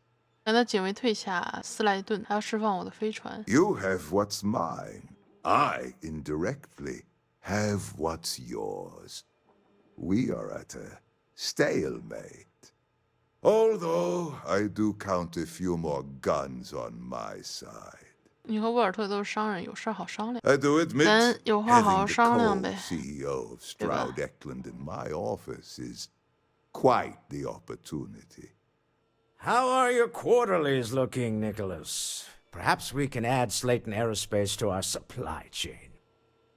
难道警卫退下，斯莱顿还要释放我的飞船？ You have what's mine. I, indirectly, have what's yours. We are at a stalemate. Although I do count a few more guns on my side. 你和沃尔特都是商人，有事好商量。 I do admit, 咱有话好好 having the 商量呗。 co-CEO of Stroud Eklund in my office is quite the opportunity. How are your quarterlies looking, Nicholas? Perhaps we can add Slayton Aerospace to our supply chain,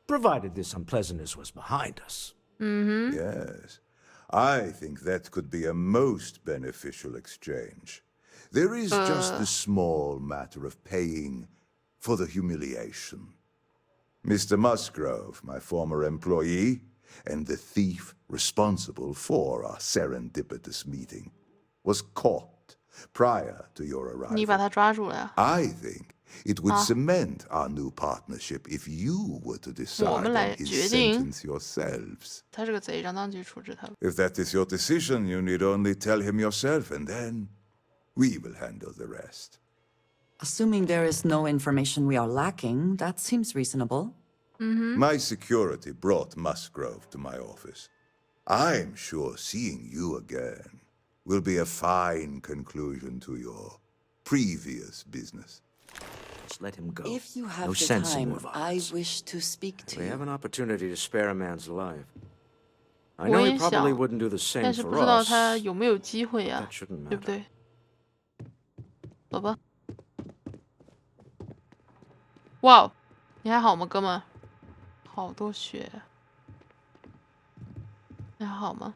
provided this unpleasantness was behind us. Yes, I think that could be a most beneficial exchange. There is just the small matter of paying for the humiliation. Mr. Musgrove, my former employee, and the thief responsible for our serendipitous meeting, was caught prior to your 你把 arrival. 他抓住了呀？ I think it would cement our new partnership if you were to decide 我们来 on his 决定。 sentence yourselves. 他是个贼，让当局处置他。 If that is your decision, you need only tell him yourself, and then we will handle the rest. Assuming there is no information we are lacking, that seems reasonable. My security brought Musgrove to my office. I'm sure seeing you again will be a fine conclusion to your previous business. Just let him go. If you have no the sense in time, more I violence. wish to speak to We you. have an opportunity to spare a man's life. I 我 know 也 he 想 probably wouldn't do the same 但是 for 不知道 us. 他有没有机会呀 That shouldn't 对不 matter. 对？走吧。哇哦，你还好吗，哥们？好多血。你还好吗？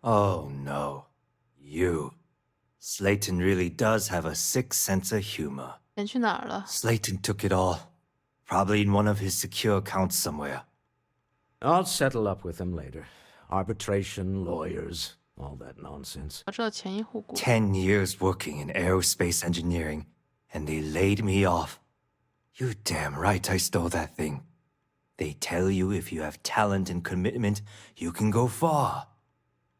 Oh no. You. Slayton really does have a sick sense of humor. 钱去哪儿了？ Slayton took it all. Probably in one of his secure accounts somewhere. I'll settle up with him later. Arbitration, lawyers, all that nonsense. 我知道前因后果。 10 years working in aerospace engineering, and they laid me off. You damn right I stole that thing. They tell you if you have talent and commitment, you can go far.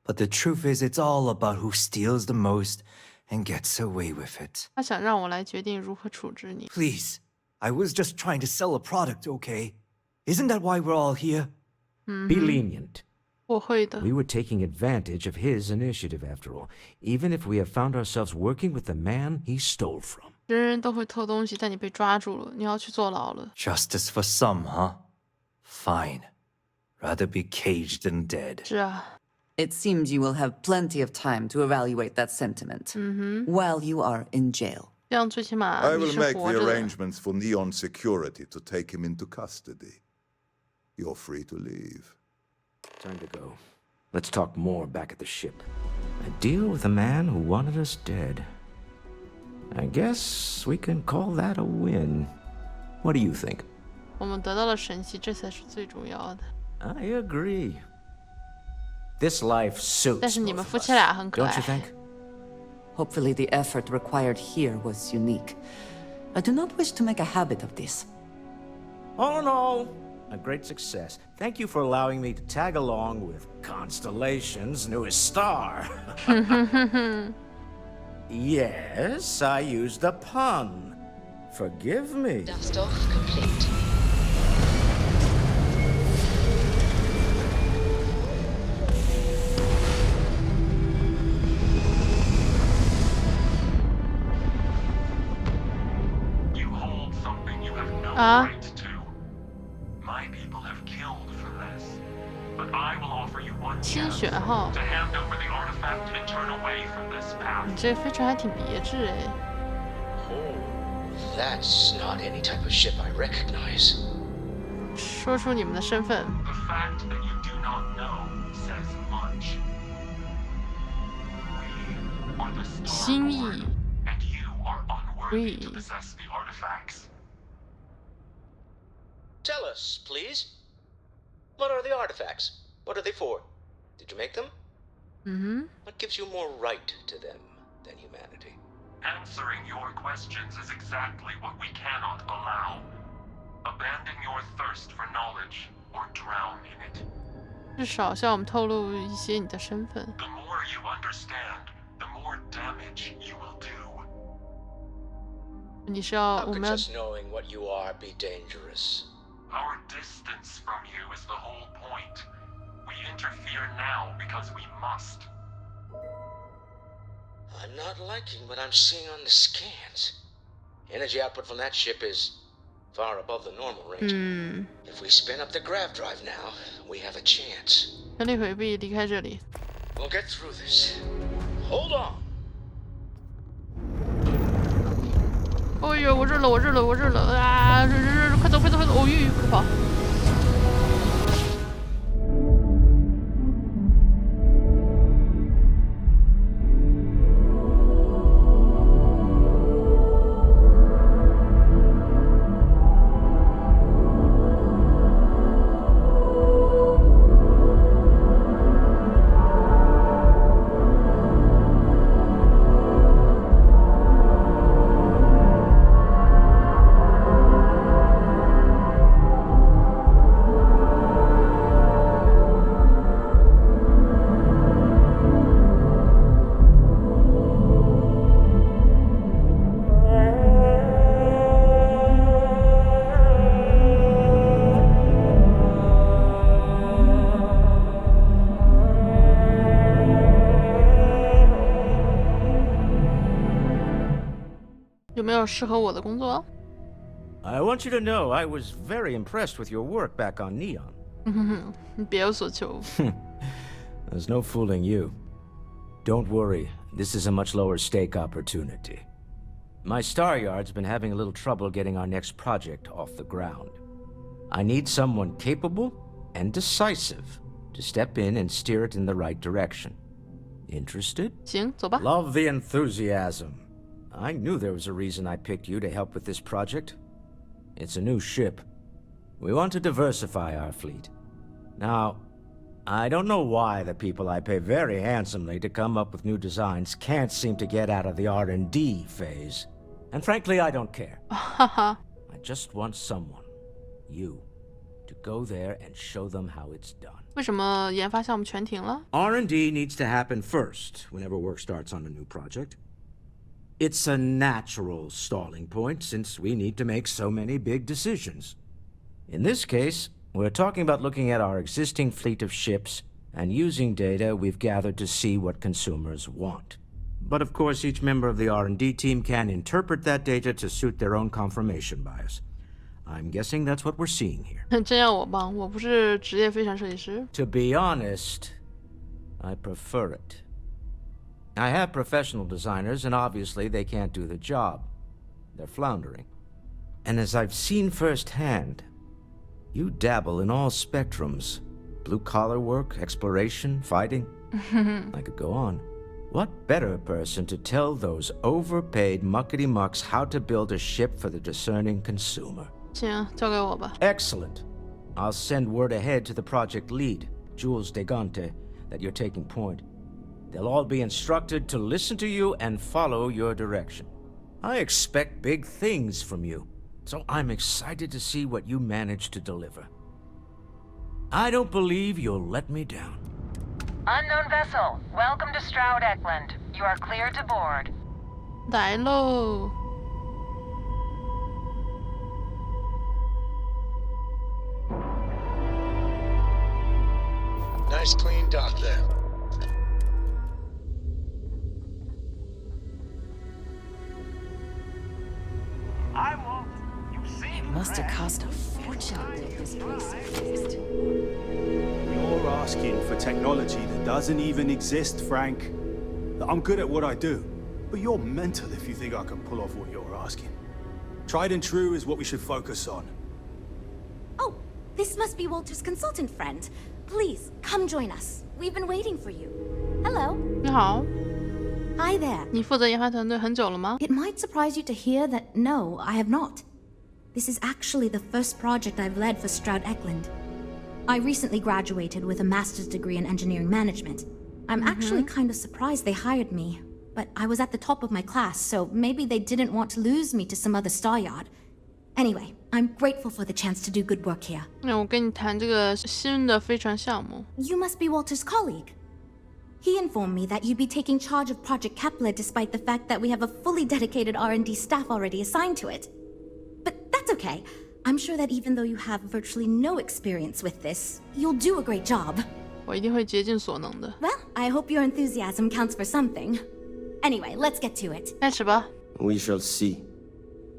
But the truth is, it's all about who steals the most and gets away with it. 他想让我来决定如何处置你。 Please, I was just trying to sell a product, okay? Isn't that why we're all here? Be lenient. 我会的。 We were taking advantage of his initiative, after all, even if we have found ourselves working with the man he stole from. 人人都会偷东西，但你被抓住了，你要去坐牢了。 Justice for some, huh? Fine. Rather be caged than dead. 是啊。 It seems you will have plenty of time to evaluate that sentiment while you are in jail. 这样最起码 I 你 will 是 make 活 the 着的。 arrangements for Neon Security to take him into custody. You're free to leave. Time to go. Let's talk more back at the ship. A deal with a man who wanted us dead. I guess we can call that a win. What do you think? 我们得到了神器，这才是最重要的。I agree. This life suits 但是你 both 们 of 夫 us, 妻俩很可 don't you 爱。 think? Hopefully the effort required here was unique. I do not wish to make a habit of this. All in all, a great success. Thank you for allowing me to tag along with Constellation's newest star. Yes, I used a pun. Forgive me. Dust off complete. You hold something you have no 啊 right to. My people have killed for this. But I will offer you one 亲 chance 选号 to hand over the artifact and turn away from this path. 你这个飞船还挺别致哎。 That's not any type of ship I recognize. 说出你们的身份。 The fact that you do not know says much. We are the Star 心意 Lord, and you are unworthy to We. possess the artifacts. Tell us, please. What are the artifacts? What are they for? Did you make them? What gives you more right to them than humanity? Answering your questions is exactly what we cannot allow. Abandon your thirst for knowledge or drown in it. 至少向我们透露一些你的身份。 The more you understand, the more damage you will do. 你是要 How 我 could 们要 just knowing what you are be dangerous? Our distance from you is the whole point. We interfere now because we must. I'm not liking what I'm seeing on the scans. Energy output from that ship is far above the normal range. If we spin up the grav drive now, we have a chance. 全力回避，离开这里。 We'll get through this. Hold on. 哦呦，我热了，我热了，我热了啊！热，快走，快走，快走！哦呦，快跑！有没有适合我的工作？ I want you to know I was very impressed with your work back on Neon. 你别有所求。 There's no fooling you. Don't worry, this is a much lower stake opportunity. My Star Yard's been having a little trouble getting our next project off the ground. I need someone capable and decisive to step in and steer it in the right direction. Interested? 行，走吧。 Love the enthusiasm. I knew there was a reason I picked you to help with this project. It's a new ship. We want to diversify our fleet. Now, I don't know why the people I pay very handsomely to come up with new designs can't seem to get out of the R&D phase. And frankly, I don't care. I just want someone, you, to go there and show them how it's done. 为什么研发项目全停了？ R&D needs to happen first whenever work starts on a new project. It's a natural stalling point since we need to make so many big decisions. In this case, we're talking about looking at our existing fleet of ships and using data we've gathered to see what consumers want. But of course, each member of the R&D team can interpret that data to suit their own confirmation bias. I'm guessing that's what we're seeing here. 真要我帮，我不是职业飞船设计师。 To be honest, I prefer it. I have professional designers, and obviously they can't do the job. They're floundering. And as I've seen firsthand, you dabble in all spectrums. Blue-collar work, exploration, fighting. I could go on. What better person to tell those overpaid muckety-mucks how to build a ship for the discerning consumer? 行，交给我吧。 Excellent. I'll send word ahead to the project lead, Jules Degante, that you're taking point. They'll all be instructed to listen to you and follow your direction. I expect big things from you, so I'm excited to see what you manage to deliver. I don't believe you'll let me down. Unknown vessel, welcome to Stroud Eklund. You are clear to board. 来喽。 Nice clean dock there. I won't. You've seen It must have cost a fortune to get this place fixed. You're asking for technology that doesn't even exist, Frank. I'm good at what I do, but you're mental if you think I can pull off what you're asking. Tried and true is what we should focus on. Oh, this must be Walter's consultant friend. Please, come join us. We've been waiting for you. Hello. 你好。 Hi there. 你负责研发团队很久了吗？ It might surprise you to hear that no, I have not. This is actually the first project I've led for Stroud Eklund. I recently graduated with a master's degree in engineering management. I'm actually kind of surprised they hired me, but I was at the top of my class, so maybe they didn't want to lose me to some other star yard. Anyway, I'm grateful for the chance to do good work here. 那我跟你谈这个新的飞船项目。 You must be Walter's colleague. He informed me that you'd be taking charge of Project Kepler despite the fact that we have a fully dedicated R&D staff already assigned to it. But that's okay. I'm sure that even though you have virtually no experience with this, you'll do a great job. 我一定会竭尽所能的。 Well, I hope your enthusiasm counts for something. Anyway, let's get to it. 开始吧。 We shall see.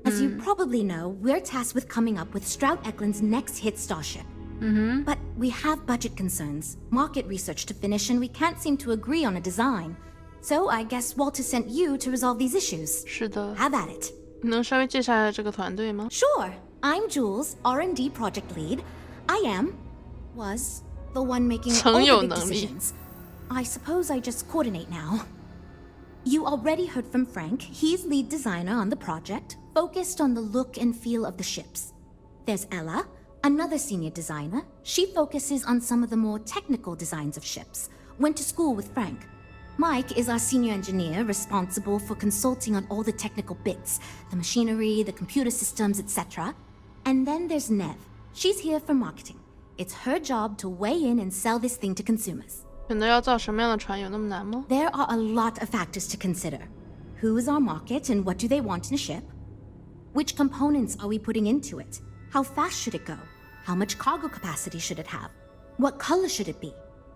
As you probably know, we're tasked with coming up with Stroud Eklund's next hit starship. But we have budget concerns, market research to finish, and we can't seem to agree on a design. So I guess Walter sent you to resolve these issues. 是的。 Have at it. 你能稍微介绍一下这个团队吗？ Sure. I'm Jules, R&D project lead. Was the one making all the big decisions. I suppose I just coordinate now. You already heard from Frank. He's lead designer on the project, focused on the look and feel of the ships. There's Ella, another senior designer. She focuses on some of the more technical designs of ships. Went to school with Frank. Mike is our senior engineer, responsible for consulting on all the technical bits, the machinery, the computer systems, etc. And then there's Nev. She's here for marketing. It's her job to weigh in and sell this thing to consumers. 选择要造什么样的船有那么难吗？ There are a lot of factors to consider. Who is our market and what do they want in a ship? Which components are we putting into it? How fast should it go? How much cargo capacity should it have? What color should it be?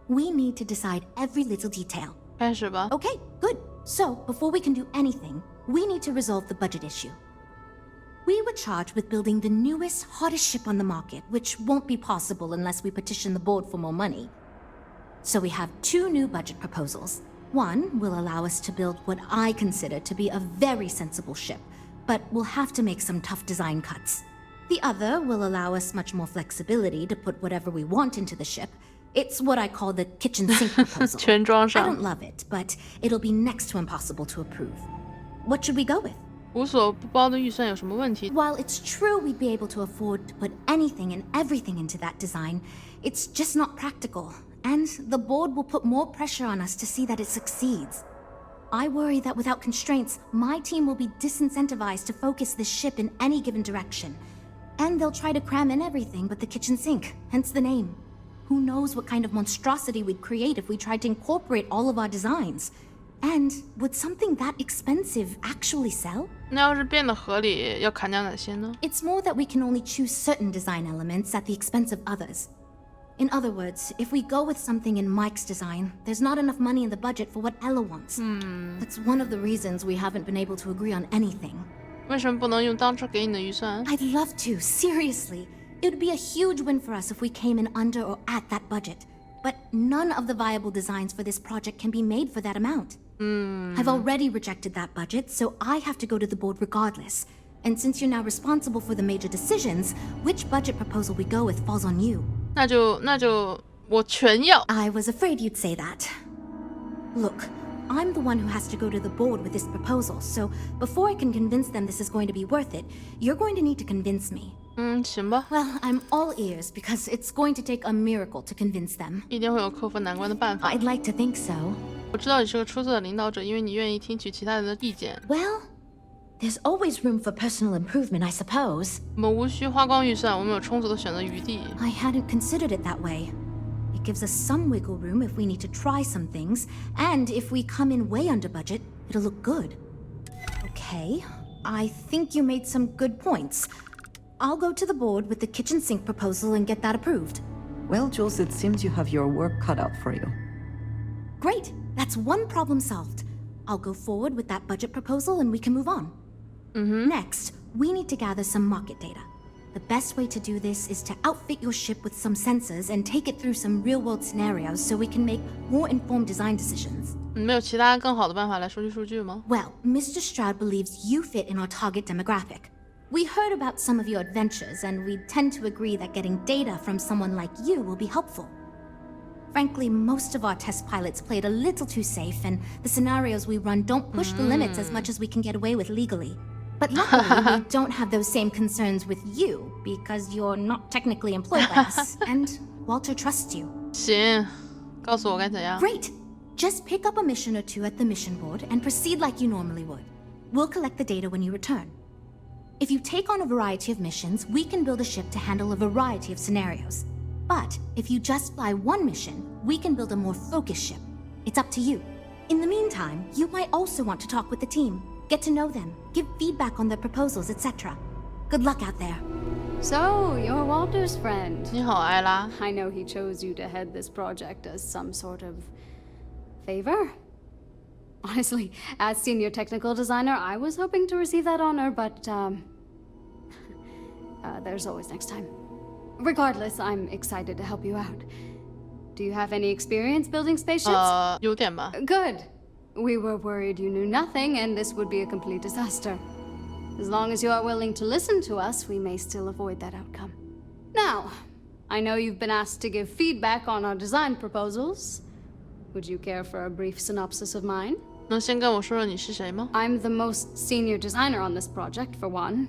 We need to decide every little detail. 开始吧。 Okay, good. So, before we can do anything, we need to resolve the budget issue. We were charged with building the newest, hottest ship on the market, which won't be possible unless we petition the board for more money. So we have two new budget proposals. One will allow us to build what I consider to be a very sensible ship, but we'll have to make some tough design cuts. The other will allow us much more flexibility to put whatever we want into the ship. It's what I call the kitchen sink proposal. 全装上。 I don't love it, but it'll be next to impossible to approve. What should we go with? 无所不包的预算有什么问题？ While it's true we'd be able to afford to put anything and everything into that design, it's just not practical. And the board will put more pressure on us to see that it succeeds. I worry that without constraints, my team will be disincentivized to focus this ship in any given direction. And they'll try to cram in everything but the kitchen sink, hence the name. Who knows what kind of monstrosity we'd create if we tried to incorporate all of our designs. And would something that expensive actually sell? 那要是变得合理，要砍掉哪些呢？ It's more that we can only choose certain design elements at the expense of others. In other words, if we go with something in Mike's design, there's not enough money in the budget for what Ella wants. That's one of the reasons we haven't been able to agree on anything. 为什么不能用当初给你的预算？ I'd love to, seriously. It would be a huge win for us if we came in under or at that budget. But none of the viable designs for this project can be made for that amount. I've already rejected that budget, so I have to go to the board regardless. And since you're now responsible for the major decisions, which budget proposal we go with falls on you. 那就我全要。 I was afraid you'd say that. Look, I'm the one who has to go to the board with this proposal, so before I can convince them this is going to be worth it, you're going to need to convince me. 行吧。 Well, I'm all ears because it's going to take a miracle to convince them. 一定会有克服难关的办法。 I'd like to think so. 我知道你是个出色的领导者，因为你愿意听取其他人的意见。 Well, there's always room for personal improvement, I suppose. 我们无需花光预算，我们有充足的选择余地。 I hadn't considered it that way. It gives us some wiggle room if we need to try some things, and if we come in way under budget, it'll look good. Okay, I think you made some good points. I'll go to the board with the kitchen sink proposal and get that approved. Well, Jules, it seems you have your work cut out for you. Great, that's one problem solved. I'll go forward with that budget proposal and we can move on. Next, we need to gather some market data. The best way to do this is to outfit your ship with some sensors and take it through some real-world scenarios so we can make more informed design decisions. 没有其他更好的办法来收集数据吗？ Well, Mr. Stroud believes you fit in our target demographic. We heard about some of your adventures, and we tend to agree that getting data from someone like you will be helpful. Frankly, most of our test pilots played a little too safe, and the scenarios we run don't push the limits as much as we can get away with legally. But luckily, we don't have those same concerns with you, because you're not technically employed by us, and Walter trusts you. 行，告诉我该怎样。 Great! Just pick up a mission or two at the mission board and proceed like you normally would. We'll collect the data when you return. If you take on a variety of missions, we can build a ship to handle a variety of scenarios. But if you just fly one mission, we can build a more focused ship. It's up to you. In the meantime, you might also want to talk with the team, get to know them, give feedback on their proposals, etc. Good luck out there. So, you're Walter's friend. 你好，艾拉。 I know he chose you to head this project as some sort of favor. Honestly, as senior technical designer, I was hoping to receive that honor, but there's always next time. Regardless, I'm excited to help you out. Do you have any experience building spaceships? 有点吧。 Good. We were worried you knew nothing and this would be a complete disaster. As long as you are willing to listen to us, we may still avoid that outcome. Now, I know you've been asked to give feedback on our design proposals. Would you care for a brief synopsis of mine? 能先跟我说说你是谁吗？ I'm the most senior designer on this project, for one.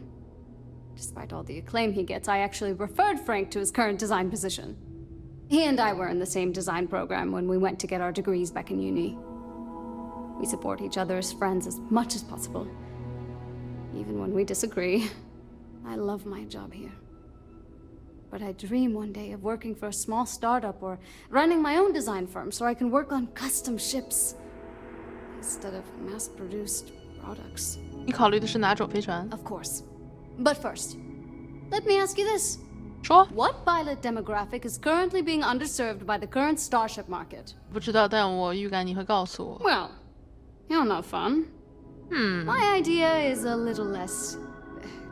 Despite all the acclaim he gets, I actually referred Frank to his current design position. He and I were in the same design program when we went to get our degrees back in uni. We support each other as friends as much as possible. Even when we disagree. I love my job here. But I dream one day of working for a small startup or running my own design firm so I can work on custom ships instead of mass-produced products. 你考虑的是哪种飞船？ Of course. But first, let me ask you this. 说。 What pilot demographic is currently being underserved by the current starship market? 不知道，但我预感你会告诉我。 Well, you're not fun. My idea is a little less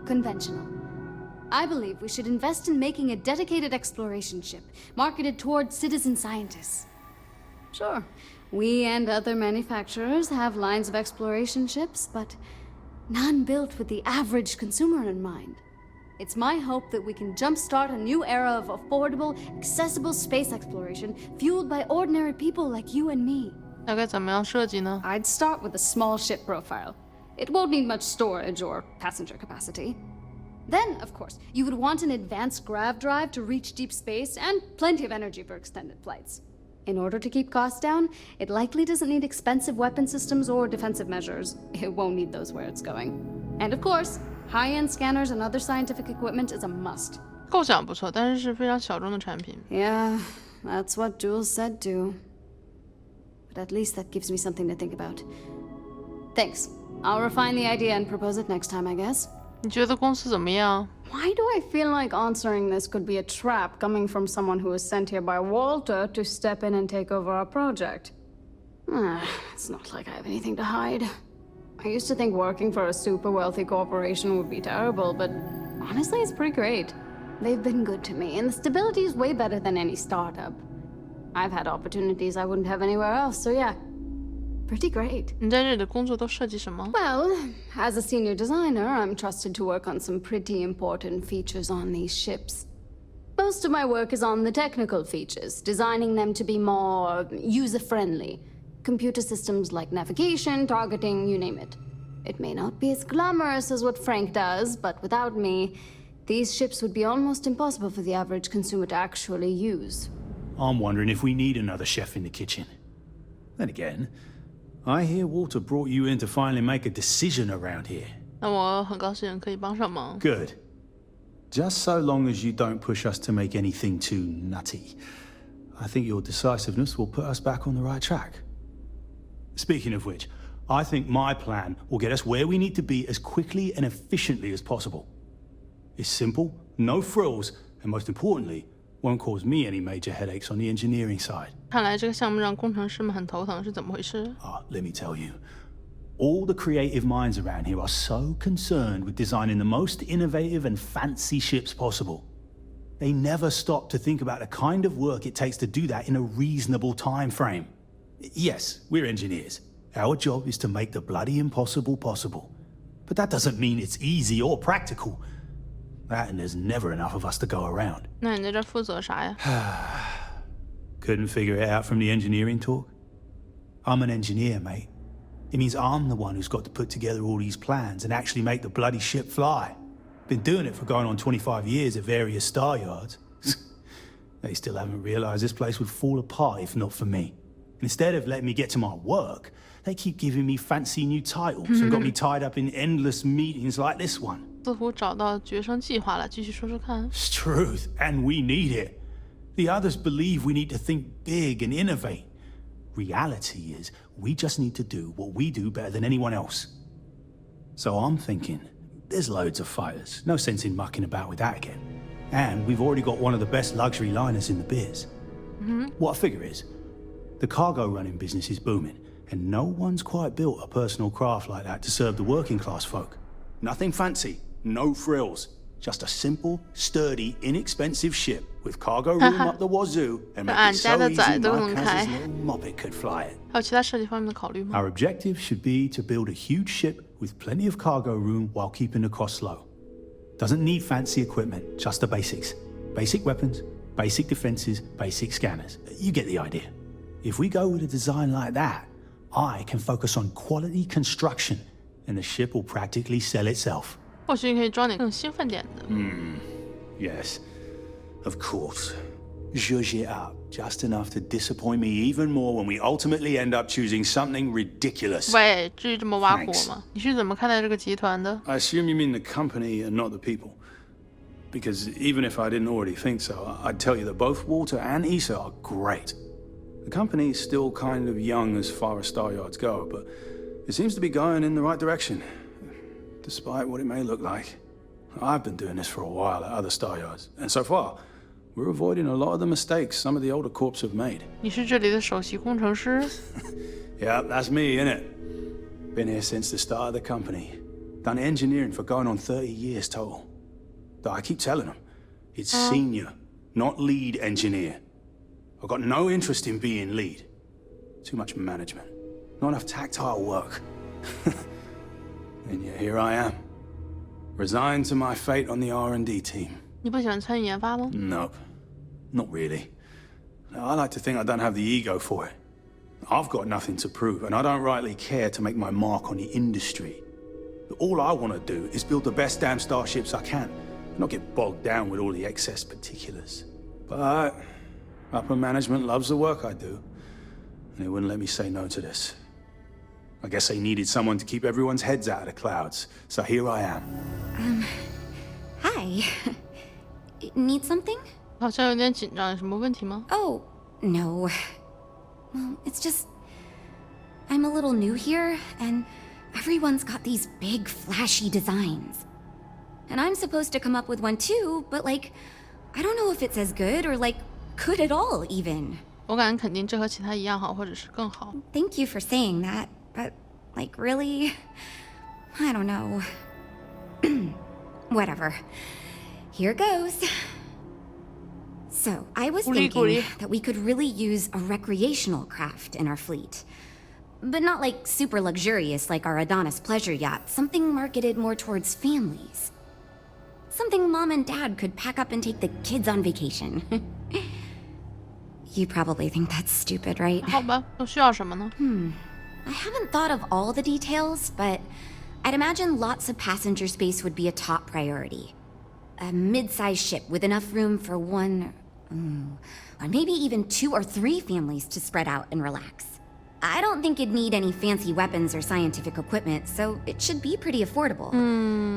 conventional. I believe we should invest in making a dedicated exploration ship, marketed towards citizen scientists. Sure, we and other manufacturers have lines of exploration ships, but none built with the average consumer in mind. It's my hope that we can jumpstart a new era of affordable, accessible space exploration, fueled by ordinary people like you and me. 大概怎么样设计呢？ I'd start with a small ship profile. It won't need much storage or passenger capacity. Then, of course, you would want an advanced grav drive to reach deep space and plenty of energy for extended flights. In order to keep costs down, it likely doesn't need expensive weapon systems or defensive measures. It won't need those where it's going. And of course, high-end scanners and other scientific equipment is a must. 构想不错，但是是非常小众的产品。 Yeah, that's what Jules said too. But at least that gives me something to think about. Thanks. I'll refine the idea and propose it next time, I guess. 你觉得公司怎么样？ Why do I feel like answering this could be a trap coming from someone who was sent here by Walter to step in and take over our project? It's not like I have anything to hide. I used to think working for a super wealthy corporation would be terrible, but honestly, it's pretty great. They've been good to me, and the stability is way better than any startup. I've had opportunities I wouldn't have anywhere else, so yeah. Pretty great. 你在这里的工作都涉及什么？ Well, as a senior designer, I'm trusted to work on some pretty important features on these ships. Most of my work is on the technical features, designing them to be more user-friendly, Computer systems like navigation, targeting, you name it. It may not be as glamorous as what Frank does, but without me, these ships would be almost impossible for the average consumer to actually use. I'm wondering if we need another chef in the kitchen. Then again, I hear Walter brought you in to finally make a decision around here. 那我很高兴可以帮上忙。 Good. Just so long as you don't push us to make anything too nutty. I think your decisiveness will put us back on the right track. Speaking of which, I think my plan will get us where we need to be as quickly and efficiently as possible. It's simple, no frills, and most importantly, won't cause me any major headaches on the engineering side. 看来这个项目让工程师们很头疼，是怎么回事？ Let me tell you. All the creative minds around here are so concerned with designing the most innovative and fancy ships possible. They never stop to think about the kind of work it takes to do that in a reasonable time frame. Yes, we're engineers. Our job is to make the bloody impossible possible. But that doesn't mean it's easy or practical. That and there's never enough of us to go around. 那你在这负责啥呀？ Couldn't figure it out from the engineering talk? I'm an engineer, mate. It means I'm the one who's got to put together all these plans and actually make the bloody ship fly. Been doing it for going on 25 years at various star yards. They still haven't realized this place would fall apart if not for me. Instead of letting me get to my work, they keep giving me fancy new titles and got me tied up in endless meetings like this one. 似乎找到决胜计划了，继续说说看。 It's truth, and we need it. The others believe we need to think big and innovate. Reality is, we just need to do what we do better than anyone else. So I'm thinking, there's loads of fighters. No sense in mucking about with that again. And we've already got one of the best luxury liners in the biz. What I figure is, the cargo running business is booming, and no one's quite built a personal craft like that to serve the working class folk. Nothing fancy, no frills. Just a simple, sturdy, inexpensive ship with cargo room up the wazoo and make it so easy my cousin's little moppet could fly it. 还有其他设计方面的考虑吗？ Our objective should be to build a huge ship with plenty of cargo room while keeping the costs low. Doesn't need fancy equipment, just the basics. Basic weapons, basic defenses, basic scanners. You get the idea. If we go with a design like that, I can focus on quality construction and the ship will practically sell itself. 或许你可以装点更兴奋点的。Yes, of course. Zhuzh it up just enough to disappoint me even more when we ultimately end up choosing something ridiculous. 喂，至于这么挖苦我吗？你是怎么看待这个集团的？ I assume you mean the company and not the people. Because even if I didn't already think so, I'd tell you that both Walter and Issa are great. The company's still kind of young as far as Star Yards go, but it seems to be going in the right direction. Despite what it may look like. I've been doing this for a while at other Star Yards, and so far, we're avoiding a lot of the mistakes some of the older corps have made. 你是这里的首席工程师？ Yeah, that's me, innit? Been here since the start of the company. Done engineering for going on 30 years total. But I keep telling them, it's senior, not lead engineer. I've got no interest in being lead. Too much management. Not enough tactile work. And yet here I am, resigned to my fate on the R&D team. 你不喜欢参与研发吗？ Nope, not really. I like to think I don't have the ego for it. I've got nothing to prove, and I don't rightly care to make my mark on the industry. All I want to do is build the best damn starships I can, and not get bogged down with all the excess particulars. But upper management loves the work I do, and they wouldn't let me say no to this. I guess they needed someone to keep everyone's heads out of the clouds, so here I am. Hi. Need something? 好像有点紧张，有什么问题吗？ Oh, no. Well, it's just... I'm a little new here, and everyone's got these big, flashy designs. And I'm supposed to come up with one too, but like, I don't know if it's as good or like, good at all, even. 我感觉肯定这和其他一样好，或者是更好。 Thank you for saying that, but like, really? I don't know. Whatever. Here goes. So, I was thinking that we could really use a recreational craft in our fleet. But not like super luxurious like our Adonis pleasure yacht, something marketed more towards families. Something mom and dad could pack up and take the kids on vacation. You probably think that's stupid, right? 好吧，都需要什么呢？ I haven't thought of all the details, but I'd imagine lots of passenger space would be a top priority. A mid-sized ship with enough room for one, or maybe even 2 or 3 families to spread out and relax. I don't think it'd need any fancy weapons or scientific equipment, so it should be pretty affordable.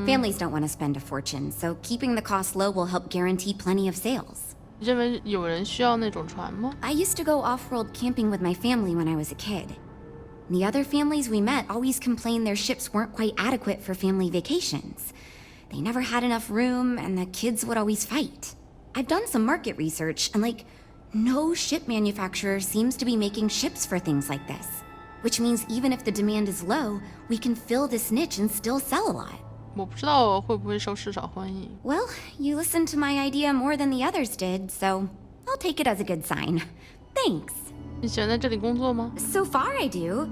Families don't want to spend a fortune, so keeping the cost low will help guarantee plenty of sales. 你认为有人需要那种船吗？ I used to go off-world camping with my family when I was a kid. The other families we met always complained their ships weren't quite adequate for family vacations. They never had enough room, and the kids would always fight. I've done some market research, and no ship manufacturer seems to be making ships for things like this. Which means even if the demand is low, we can fill this niche and still sell a lot. 我不知道会不会受市场欢迎。 Well, you listened to my idea more than the others did, so I'll take it as a good sign. Thanks. 你喜欢在这里工作吗？ So far I do.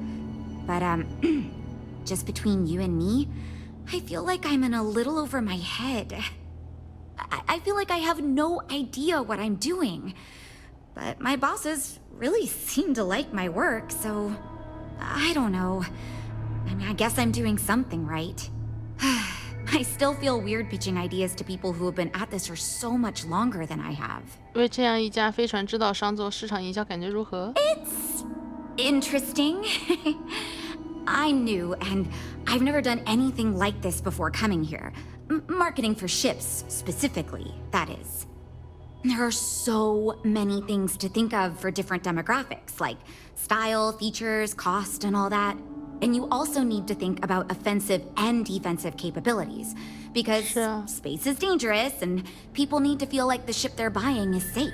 But, just between you and me, I feel like I'm in a little over my head. I feel like I have no idea what I'm doing. But my bosses really seem to like my work, so I don't know. I mean, I guess I'm doing something right. I still feel weird pitching ideas to people who have been at this for so much longer than I have. 为这样一家飞船制造商做市场营销，感觉如何？ It's interesting. I'm new, and I've never done anything like this before coming here. Marketing for ships, specifically, that is. There are so many things to think of for different demographics, like style, features, cost, and all that. And you also need to think about offensive and defensive capabilities, because space is dangerous, and people need to feel like the ship they're buying is safe.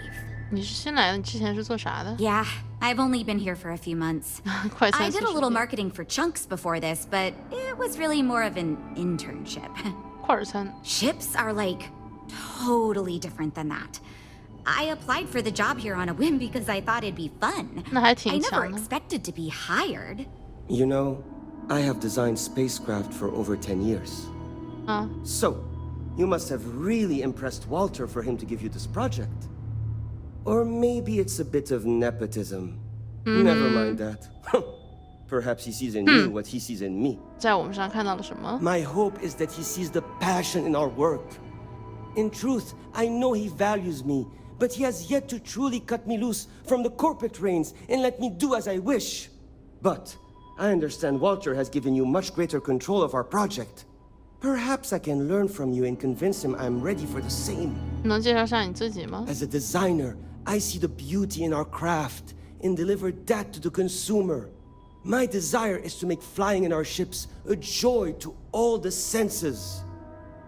你是新来的，你之前是做啥的？ Yeah, I've only been here for a few months. 快餐 I 速 did a 食 little 店 marketing for Chunks before this, but it was really more of an internship. 快餐 Ships are totally different than that. I applied for the job here on a whim because I thought it'd be fun. 那还挺 I never 强的。 expected to be hired. You know, I have designed spacecraft for over 10 years. So, you must have really impressed Walter for him to give you this project. Or maybe it's a bit of nepotism. Never mind that. Perhaps he sees in you what he sees in me. 在我们上看到了什么？ My hope is that he sees the passion in our work. In truth, I know he values me, but he has yet to truly cut me loose from the corporate reins and let me do as I wish. But I understand Walter has given you much greater control of our project. Perhaps I can learn from you and convince him I'm ready for the same. 能介绍下你自己吗？ As a designer, I see the beauty in our craft and deliver that to the consumer. My desire is to make flying in our ships a joy to all the senses.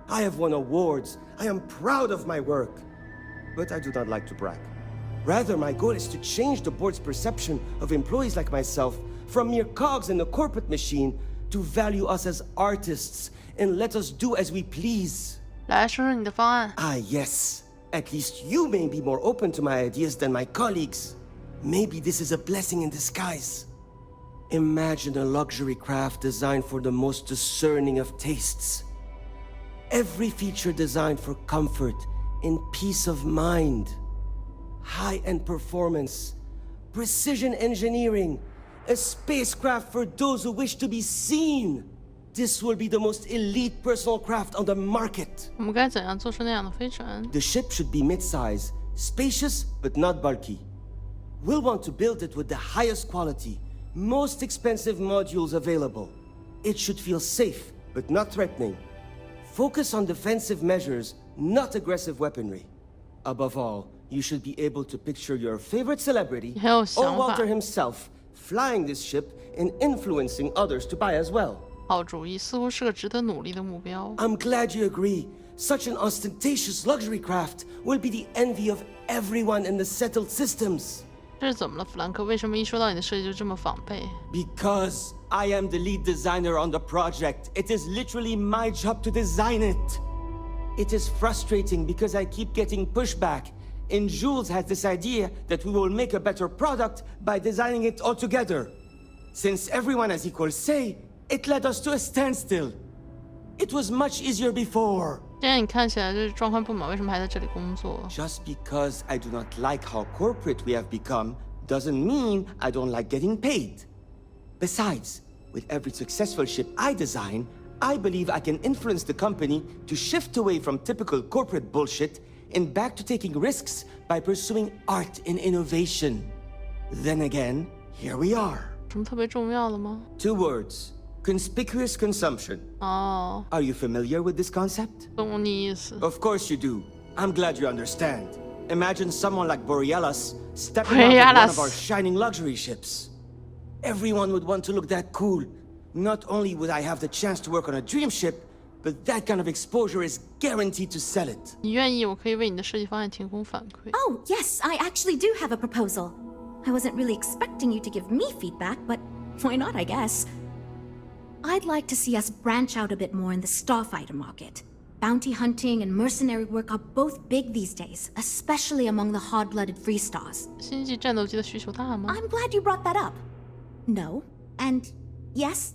I have won awards. I am proud of my work. But I do not like to brag. Rather, my goal is to change the board's perception of employees like myself from mere cogs in the corporate machine to value us as artists and let us do as we please. 来说说你的方案。 Ah, yes. At least you may be more open to my ideas than my colleagues. Maybe this is a blessing in disguise. Imagine a luxury craft designed for the most discerning of tastes. Every feature designed for comfort and peace of mind. High-end performance, precision engineering, a spacecraft for those who wish to be seen. This will be the most elite personal craft on the market. 我们该怎样做出那样的飞船？ The ship should be mid-size, spacious but not bulky. We'll want to build it with the highest quality, most expensive modules available. It should feel safe but not threatening. Focus on defensive measures, not aggressive weaponry. Above all, you should be able to picture your favorite celebrity, or Walter himself, flying this ship and influencing others to buy as well. 好主意，似乎是个值得努力的目标。 I'm glad you agree. Such an ostentatious luxury craft will be the envy of everyone in the settled systems. 这是怎么了，弗兰克？为什么一说到你的设计就这么仿背？ Because I am the lead designer on the project. It is literally my job to design it. It is frustrating because I keep getting pushback. And Jules has this idea that we will make a better product by designing it all together. Since everyone has equal say, it led us to a standstill. It was much easier before. 既然你看起来就是状况不满，为什么还在这里工作？ Just because I do not like how corporate we have become doesn't mean I don't like getting paid. Besides, with every successful ship I design, I believe I can influence the company to shift away from typical corporate bullshit and back to taking risks by pursuing art and innovation. Then again, here we are. 什么特别重要的吗？ 2 words. Conspicuous consumption. Oh. Are you familiar with this concept? 懂你意思。 Of course you do. I'm glad you understand. Imagine someone like Borealis stepping out of one of our shining luxury ships. Everyone would want to look that cool. Not only would I have the chance to work on a dream ship, but that kind of exposure is guaranteed to sell it. 你愿意，我可以为你的设计方案提供反馈。 Oh, yes, I actually do have a proposal. I wasn't really expecting you to give me feedback, but why not, I guess? I'd like to see us branch out a bit more in the starfighter market. Bounty hunting and mercenary work are both big these days, especially among the hard-blooded free stars. 星际战斗机的需求大吗？ I'm glad you brought that up. No, and yes,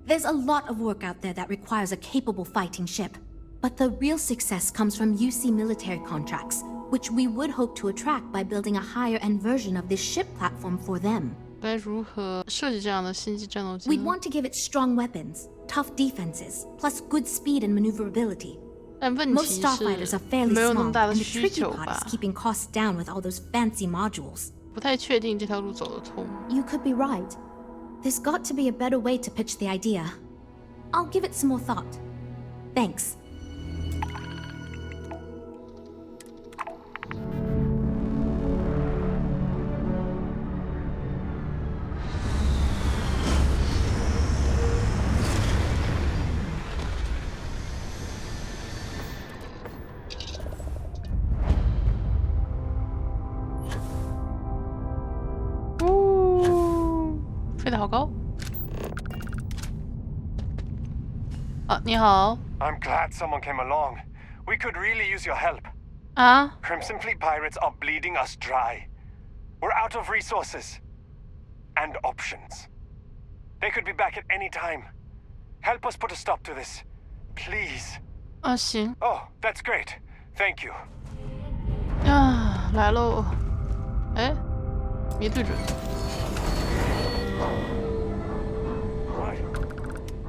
there's a lot of work out there that requires a capable fighting ship. But the real success comes from UC military contracts, which we would hope to attract by building a higher-end version of this ship platform for them. 该如何设计这样的星际战斗机呢？ We'd want to give it strong weapons, tough defenses, plus good speed and maneuverability. 但问题 Most starfighters are fairly 没有那 small, 么大的 and the 需 tricky 求 part 吧 is？ keeping costs down with all those fancy modules. 不太确定这条路走得通。 You could be right. There's got to be a better way to pitch the idea. I'll give it some more thought. Thanks. Oh, 飞得好高。啊，你好。 I'm glad someone came along. We could really use your help. 啊？ Crimson Fleet pirates are bleeding us dry. We're out of resources. And options. They could be back at any time. Help us put a stop to this. Please. 啊，行。 Oh, that's great. Thank you. 啊，来喽。哎，没对准。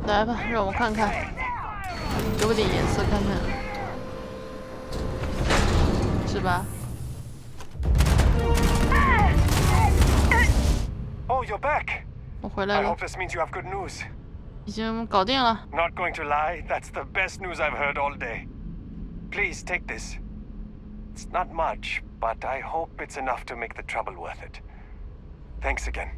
来吧，让我看看，给我点颜色看看，是吧？ Oh, you're back. 我回来 I 了， hope this means you have good news. 已经搞定了。 Not going to lie, that's the best news I've heard all day. Please take this. It's not much, but I hope it's enough to make the trouble worth it. Thanks again.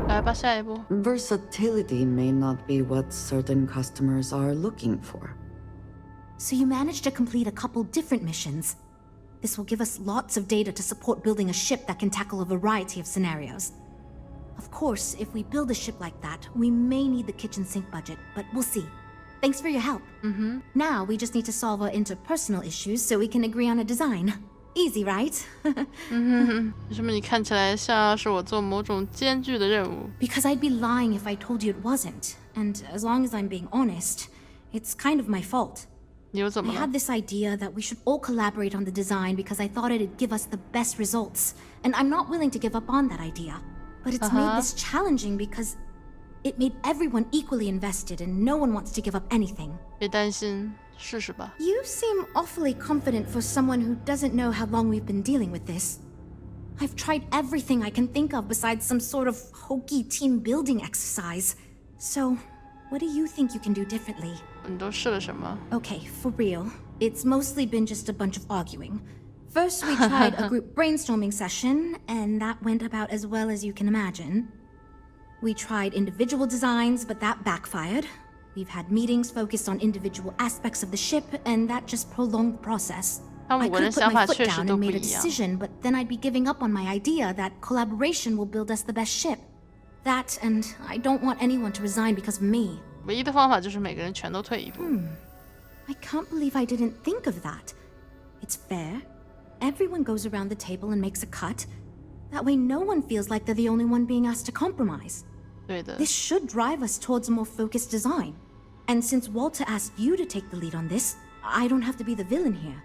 来吧，下一步。 Versatility may not be what certain customers are looking for. So you managed to complete a couple different missions. This will give us lots of data to support building a ship that can tackle a variety of scenarios. Of course, if we build a ship like that, we may need the kitchen sink budget, but we'll see. Thanks for your help. Now we just need to solve our interpersonal issues so we can agree on a design. Easy, right? 为什么你看起来像是我做某种艰巨的任务？ Because I'd be lying if I told you it wasn't. And as long as I'm being honest, it's kind of my fault. 你又怎 I 么了？ had this idea that we should all collaborate on the design because I thought it'd give us the best results. And I'm not willing to give up on that idea. But it's made this challenging because it made everyone equally invested and no one wants to give up anything. 别担心，试试吧。 You seem awfully confident for someone who doesn't know how long we've been dealing with this. I've tried everything I can think of besides some sort of hokey team building exercise. So, what do you think you can do differently? 你都试了什么？ Okay, for real. It's mostly been just a bunch of arguing. First, we tried a group brainstorming session, and that went about as well as you can imagine. We tried individual designs, but that backfired. We've had meetings focused on individual aspects of the ship, and that just prolonged the process. 他们 I 五个人 could put 想 my 法 foot 确实 down 都 and 不 made a 一样。 decision, but then I'd be giving up on my idea that collaboration will build us the best ship. That, and I don't want anyone to resign because of me. 唯一的方法就是每个人全都退一步。 I can't believe I didn't think of that. It's fair. Everyone goes around the table and makes a cut. That way no one feels like they're the only one being asked to compromise. 对的。 This should drive us towards a more focused design. And since Walter asked you to take the lead on this, I don't have to be the villain here.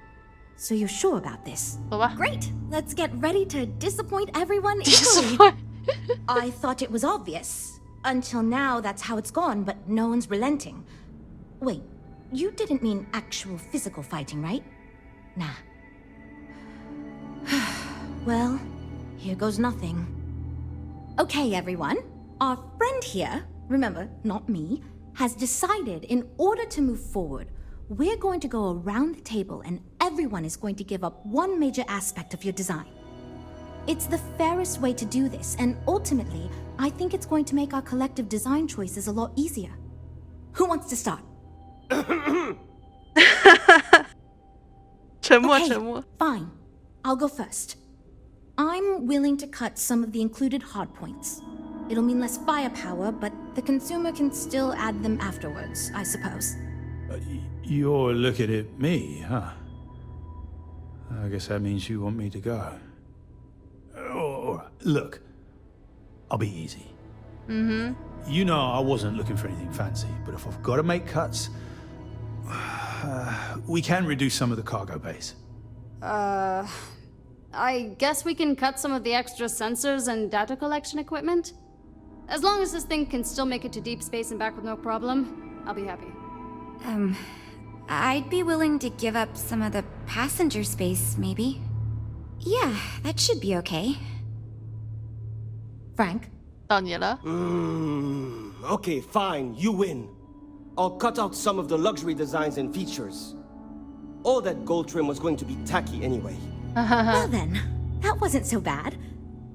So you're sure about this? Great! Let's get ready to disappoint everyone equally. I thought it was obvious. Until now, that's how it's gone, but no one's relenting. Wait, you didn't mean actual physical fighting, right? Nah. Well, here goes nothing. Okay, everyone. Our friend here, remember, not me, has decided in order to move forward, we're going to go around the table and everyone is going to give up one major aspect of your design. It's the fairest way to do this, and ultimately, I think it's going to make our collective design choices a lot easier. Who wants to start? 沉默 Okay, fine. I'll go first. I'm willing to cut some of the included hardpoints. It'll mean less firepower, but the consumer can still add them afterwards, I suppose. You're looking at me, huh? I guess that means you want me to go. Oh, look, I'll be easy. You know I wasn't looking for anything fancy, but if I've got to make cuts, we can reduce some of the cargo bays. I guess we can cut some of the extra sensors and data collection equipment? As long as this thing can still make it to deep space and back with no problem, I'll be happy. I'd be willing to give up some of the passenger space, maybe. Yeah, that should be okay. Frank? 到你了。 Okay, fine, you win. I'll cut out some of the luxury designs and features. All that gold trim was going to be tacky anyway. Well then, that wasn't so bad.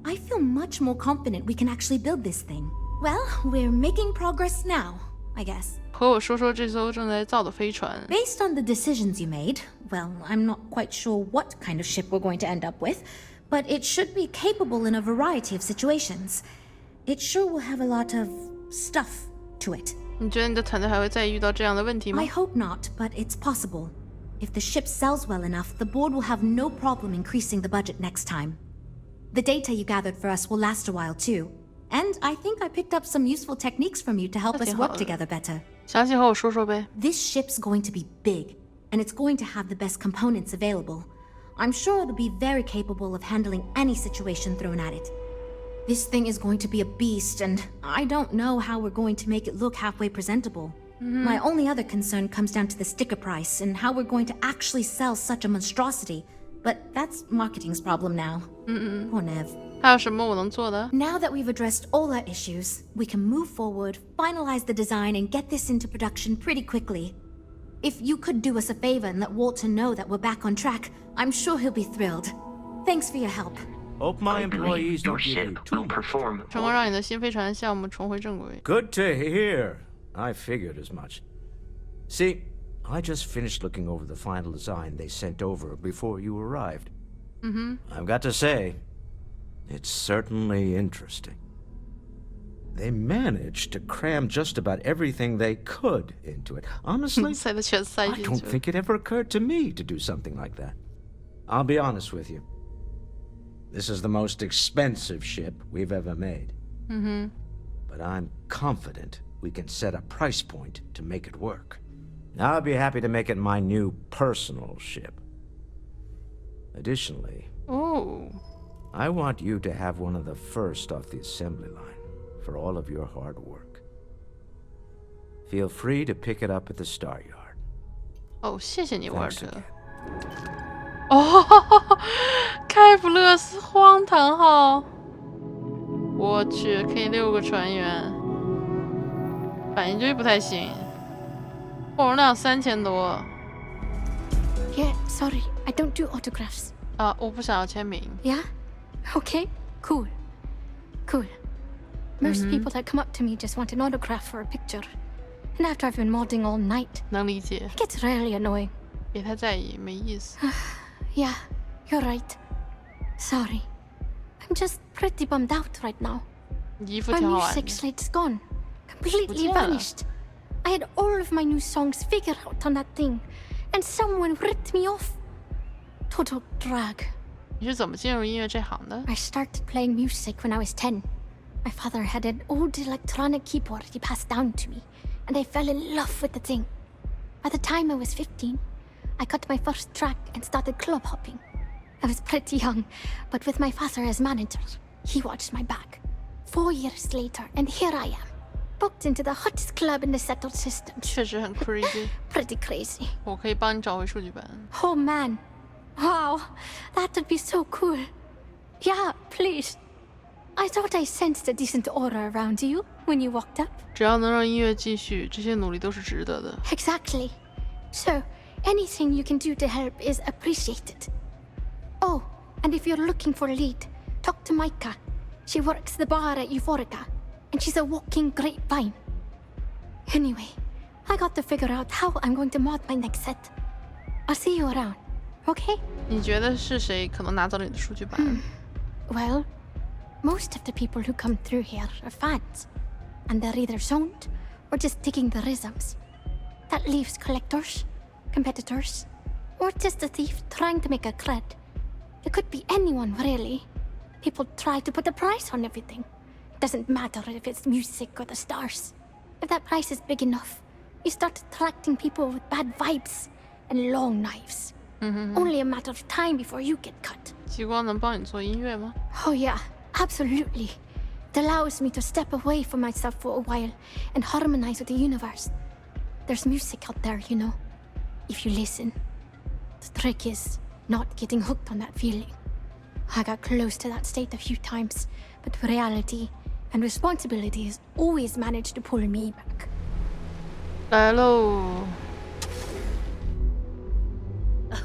I feel much more confident we can actually build this thing. Well, we're making progress now, I guess. 和我说说这艘正在造的飞船。 Based on the decisions you made, well, I'm not quite sure what kind of ship we're going to end up with, but it should be capable in a variety of situations. It sure will have a lot of stuff to it. 你觉得你的团队还会再遇到这样的问题吗？ I hope not, but it's possible. If the ship sells well enough, the board will have no problem increasing the budget next time. The data you gathered for us will last a while too. And I think I picked up some useful techniques from you to help us work together better. 详细和我说说呗。 This ship's going to be big, and it's going to have the best components available. I'm sure it'll be very capable of handling any situation thrown at it. This thing is going to be a beast, and I don't know how we're going to make it look halfway presentable. My only other concern comes down to the sticker price and how we're going to actually sell such a monstrosity. But that's marketing's problem now. Poor Nev. 还有什么我能做的？ Now that we've addressed all our issues, we can move forward, finalize the design, and get this into production pretty quickly. If you could do us a favor and let Walter know that we're back on track, I'm sure he'll be thrilled. Thanks for your help. Hope my employees don't give you too much. 成功让你的新飞船项目重回正轨。 Good to hear. I figured as much. See, I just finished looking over the final design they sent over before you arrived. I've got to say, it's certainly interesting. They managed to cram just about everything they could into it. Honestly, 塞的全塞 I 进 don't 去了。 think it ever occurred to me to do something like that. I'll be honest with you. This is the most expensive ship we've ever made. But I'm confident we can set a price point to make it work. I'll be happy to make it my new personal ship. Additionally, I want you to have one of the first off the assembly line for all of your hard work. Feel free to pick it up at the Star Yard. 哦，谢谢你，沃尔 Thanks 特 again.。哦，开普勒斯荒唐号，我去，可以6个船员，反应堆不太行，货容量3000多。 Yeah, sorry, I don't do autographs. 啊，我不想要签名。 Yeah? Okay, cool. Cool. Most people that come up to me just want an autograph or a picture. And after I've been modding all night, 能理解。 it gets really annoying. 别太在意，没意思。 Yeah, you're right. Sorry. I'm just pretty bummed out right now. 衣服 My 挺好玩的。 music slate's gone. Completely 不见了。 vanished. I had all of my new songs figured out on that thing, and someone ripped me off. Total drag. 你是怎么进入音乐这行的？ I started playing music when I was 10. My father had an old electronic keyboard he passed down to me, and I fell in love with the thing. By the time I was 15, I got my first track and started club hopping. I was pretty young, but with my father as manager, he watched my back. 4 years later, and here I am, booked into the hottest club in the settled system. 确实很 crazy. Pretty crazy. 我可以帮你找回数据版。 Oh man. Wow. That would be so cool. Yeah, please. I thought I sensed a decent aura around you when you walked up. 只要能让音乐继续，这些努力都是值得的。 Exactly. So, anything you can do to help is appreciated. Oh, and if you're looking for a lead, talk to Micah. She works the bar at Euphorica, and she's a walking grapevine. Anyway, I got to figure out how I'm going to mod my next set. I'll see you around, okay? 你觉得是谁可能拿走了你的数据版？ Well, most of the people who come through here are fans, and they're either zoned or just digging the rhythms. That leaves collectors, competitors, or just a thief trying to make a cred. It could be anyone, really. People try to put a price on everything. It doesn't matter if it's music or the stars. If that price is big enough, you start attracting people with bad vibes and long knives. Only a matter of time before you get cut. 极光能帮你做音乐吗？ Oh yeah, absolutely. It allows me to step away from myself for a while and harmonize with the universe. There's music out there, you know, if you listen. The trick is not getting hooked on that feeling. I got close to that state a few times, but reality and responsibilities always managed to pull me back. 来喽。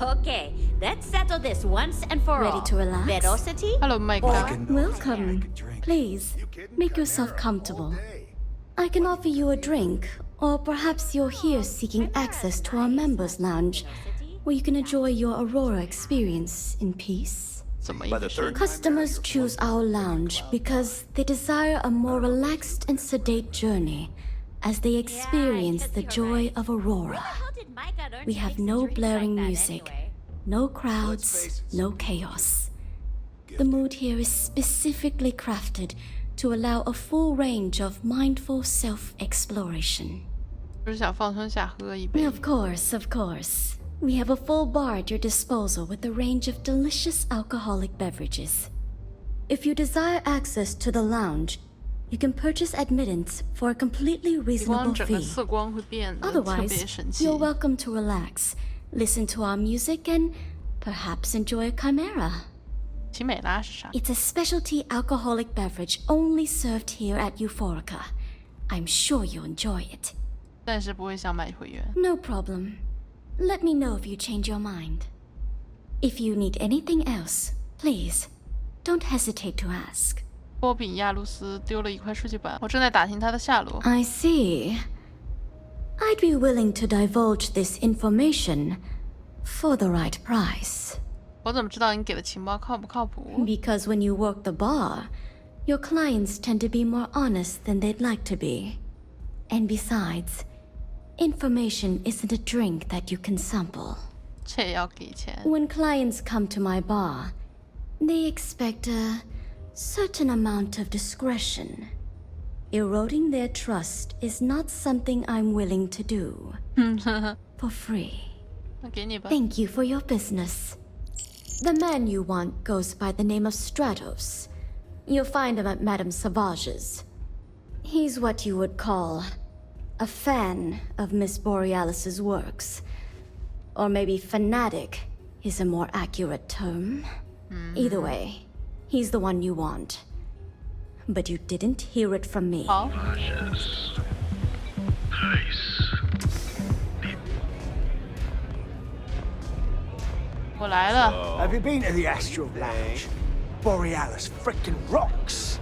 Okay, let's settle this once and for all. Ready to relax? Velocity? Hello, Micah. Welcome. Please, make yourself comfortable. I can offer you a drink, or perhaps you're here seeking access to our members' lounge, where you can enjoy your Aurora experience in peace. Customers choose our lounge because they desire a more relaxed and sedate journey as they experience the joy of Aurora. We have no blaring music, no crowds, no chaos. The mood here is specifically crafted to allow a full range of mindful self-exploration. 就是想放松下，喝一杯。 Of course, of course. We have a full bar at your disposal with a range of delicious alcoholic beverages. If you desire access to the lounge, you can purchase admittance for a completely reasonable 整个 fee. 色光会变得特别 Otherwise, 神奇。 you're welcome to relax, listen to our music, and perhaps enjoy a chimera. 奇美拉是啥？ It's a specialty alcoholic beverage only served here at Euphorica. I'm sure you'll enjoy it. 但是不会想买会员。 No problem. Let me know if you change your mind. If you need anything else, please, don't hesitate to ask. 波比亚鲁斯丢了一块数据板，我正在打听他的下落。 I see. I'd be willing to divulge this information for the right price. 我怎么知道你给的情报靠不靠谱？ Because when you work the bar, your clients tend to be more honest than they'd like to be. And besides, information isn't a drink that you can sample. 这也要给钱。 When clients come to my bar, they expect a certain amount of discretion. Eroding their trust is not something I'm willing to do. For free. 那给你吧。 Thank you for your business. The man you want goes by the name of Stratos. You'll find him at Madame Savage's. He's what you would call a fan of Miss Borealis's works. Or maybe fanatic is a more accurate term. Either way, he's the one you want. But you didn't hear it from me. 好。 我来了。 Have you been to the Astral Lounge? Borealis frickin' rocks.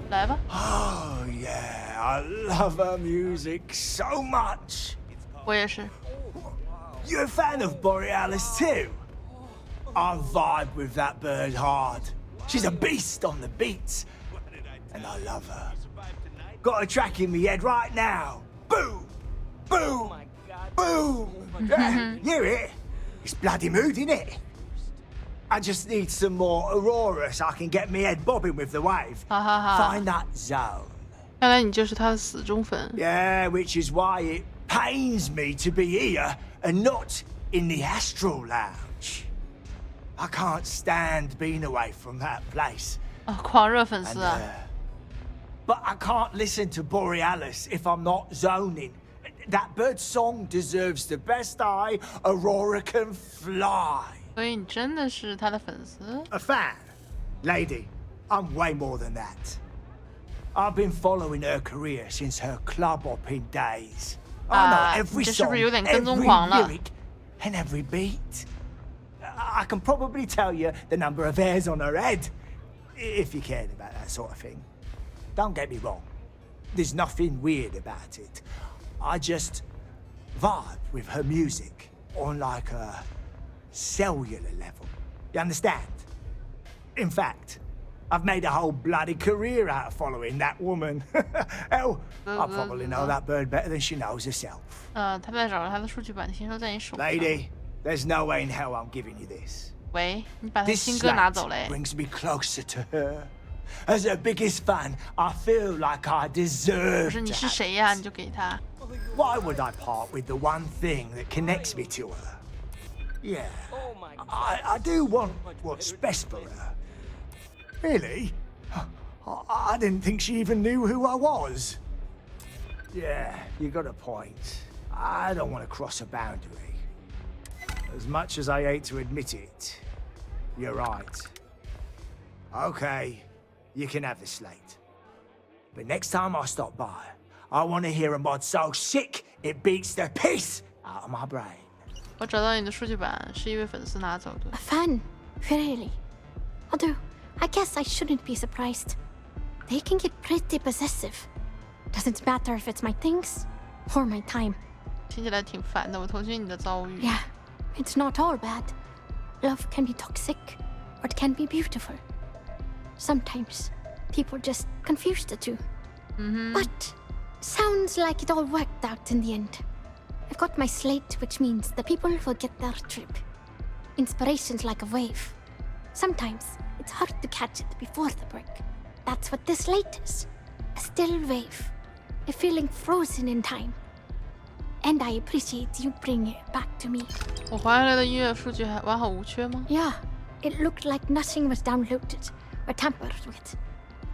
来吧。 Oh yeah, I love her music so much. 我也是。 You a fan of Borealis too? I vibe with that bird hard. She's a beast on the beats, and I love her. Got a track in me head right now. Boom, boom, boom. Yeah, you hear it? It's bloody mood, innit? I just need some more Aurora so I can get me head bobbing with the wave. 哈哈哈。 Find that zone. 看来你就是他的死忠粉。Yeah, which is why it pains me to be here and not in the Astral Lounge. I can't stand being away from that place. 狂热粉丝啊。 But I can't listen to Borealis if I'm not zoning. That bird's song deserves the best eye Aurora can fly. 所以你真的是他的粉丝 A fan? Lady, I'm way more than that. I've been following her career since her club hopping days. I know every song, every lyric, and every beat. I can probably tell you the number of hairs on her head, if you cared about that sort of thing. Don't get me wrong. There's nothing weird about it. I just vibe with her music on like a cellular level. You understand? In fact, I've made a whole bloody career out of following that woman. Hell, I probably know that bird better than she knows herself. 他在找他的数据版听说在你手上。 Lady, there's no way in hell I'm giving you this. 喂，你把他新歌拿走嘞。 Brings me closer to her. As her biggest fan, I feel like I deserve. 不是你是谁呀？你就给他。 Why would I part with the one thing that connects me to her? Yeah, I do want what's best for her. Really? I didn't think she even knew who I was. Yeah, you got a point. I don't want to cross a boundary. As much as I hate to admit it, you're right. Okay, you can have the slate. But next time I stop by, I want to hear a mod so sick it beats the piss out of my brain. 我找到你的数据版，是一位粉丝拿走的。 A fan, really? Although, I guess I shouldn't be surprised. They can get pretty possessive. Doesn't matter if it's my things or my time. 听起来挺烦的，我同情你的遭遇。 Yeah, it's not all bad. Love can be toxic, or it can be beautiful. Sometimes people just confuse the two. But sounds like it all worked out in the end. I've got my slate, which means the people will get their trip. Inspiration's like a wave. Sometimes it's hard to catch it before the break. That's what this slate is. A still wave. A feeling frozen in time. And I appreciate you bringing it back to me. 我还回来的音乐数据还完好无缺吗？ Yeah, it looked like nothing was downloaded or tampered with.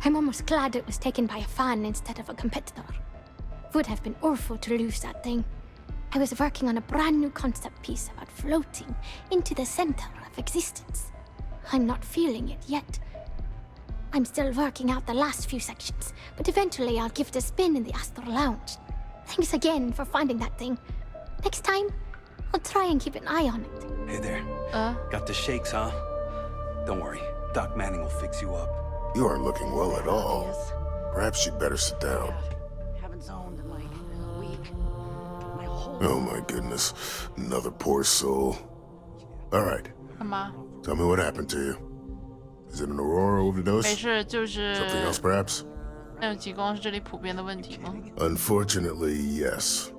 I'm almost glad it was taken by a fan instead of a competitor. Would have been awful to lose that thing. I was working on a brand new concept piece about floating into the center of existence. I'm not feeling it yet. I'm still working out the last few sections, but eventually I'll give it a spin in the Astral Lounge. Thanks again for finding that thing. Next time, I'll try and keep an eye on it. Hey there. Got the shakes, huh? Don't worry. Doc Manning will fix you up. You aren't looking well at all. Perhaps you'd better sit down. Haven't zoned in like a week. My whole Oh my goodness. Another poor soul. All right. 干嘛？ Tell me what happened to you. Is it an Aurora overdose? 没事，就是 Something else, perhaps? 那种极光是这里普遍的问题吗？ Unfortunately, yes.